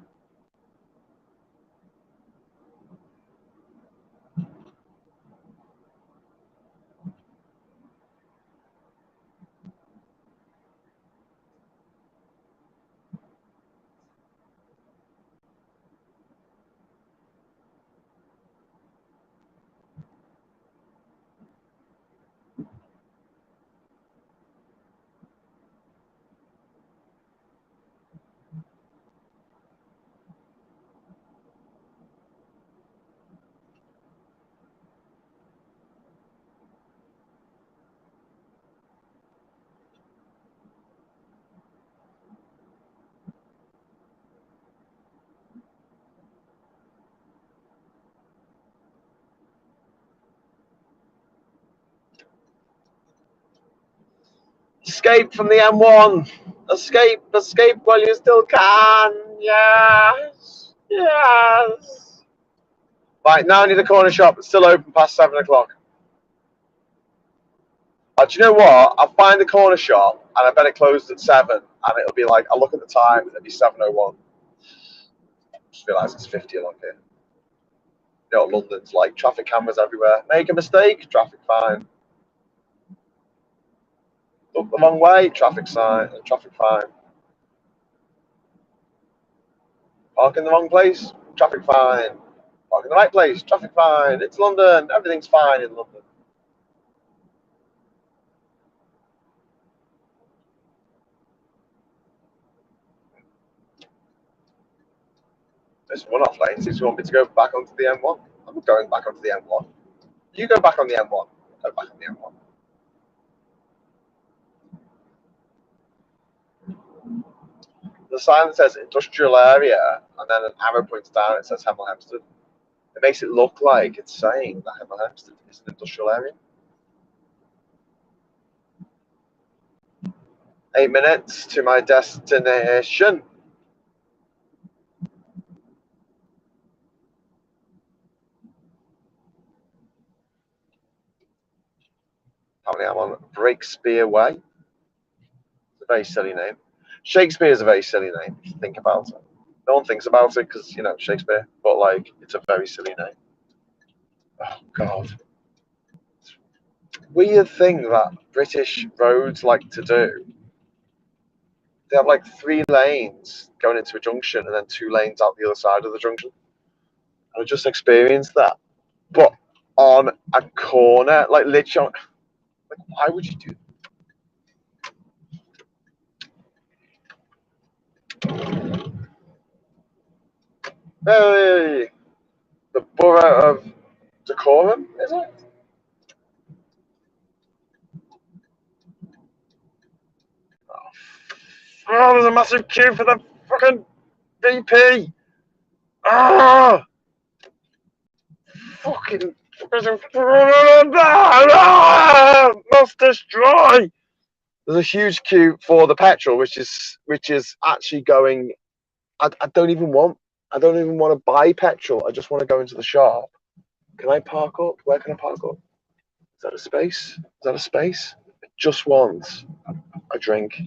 Escape from the M1. Escape while you still can. Yes. Yes. Right, now I need a corner shop. It's still open past 7 o'clock. Do you know what? I'll find the corner shop and I bet it closed at 7. And it'll be like, I'll look at the time and it'll be 7:01. Just realise it's 50 along here. You know what London's like. Traffic cameras everywhere. Make a mistake, traffic fine. Look the wrong way, traffic fine. Park in the wrong place, traffic fine. Park in the right place, traffic fine. It's London, everything's fine in London. There's one-off lanes. If you want me to go back onto the M1, I'm going back onto the M1. You go back on the M1. Go back on the M1. The sign that says industrial area and then an arrow points down, it says Hemel Hempstead. It makes it look like it's saying that Hemel Hempstead is an industrial area. 8 minutes to my destination. Apparently I'm on Breakspear Way. It's a very silly name. Shakespeare is a very silly name if you think about it. No one thinks about it because, you know, Shakespeare, but like, it's a very silly name. Oh, God. Weird thing that British roads like to do. They have like 3 lanes going into a junction and then 2 lanes out the other side of the junction. And I just experienced that. But on a corner, like literally, like, why would you do that? Hey, the borough of Decorum, is it? Oh, there's a massive queue for the fucking VP. Ah, fucking must destroy. There's a huge queue for the petrol, which is actually going. I don't even want I don't even want to buy petrol. I just want to go into the shop. Can I park up? Where can I park up? Is that a space? Is that a space? I just want a drink.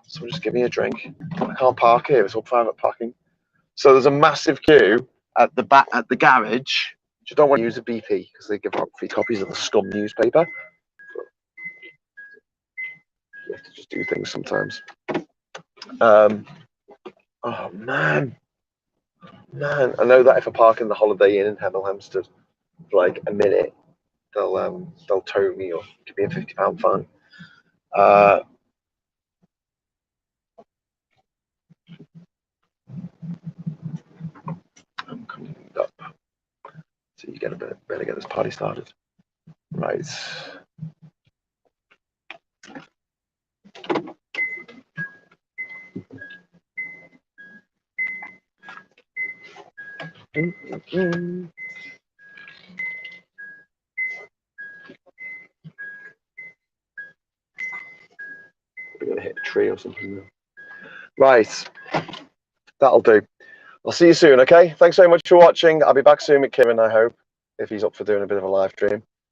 Someone just give me a drink. I can't park here. It's all private parking. So there's a massive queue at the back at the garage. Which I don't want to use a BP because they give out free copies of the Scum newspaper. You have to just do things sometimes. Oh man, I know that if I park in the Holiday Inn in Hemel Hempstead for like a minute, they'll tow me or give me a £50 fine. I'm coming up. So you better get this party started. Right. We're gonna hit a tree or something. Right. That'll do. I'll see you soon, okay? Thanks very much for watching. I'll be back soon with Kieran, I hope, if he's up for doing a bit of a live stream.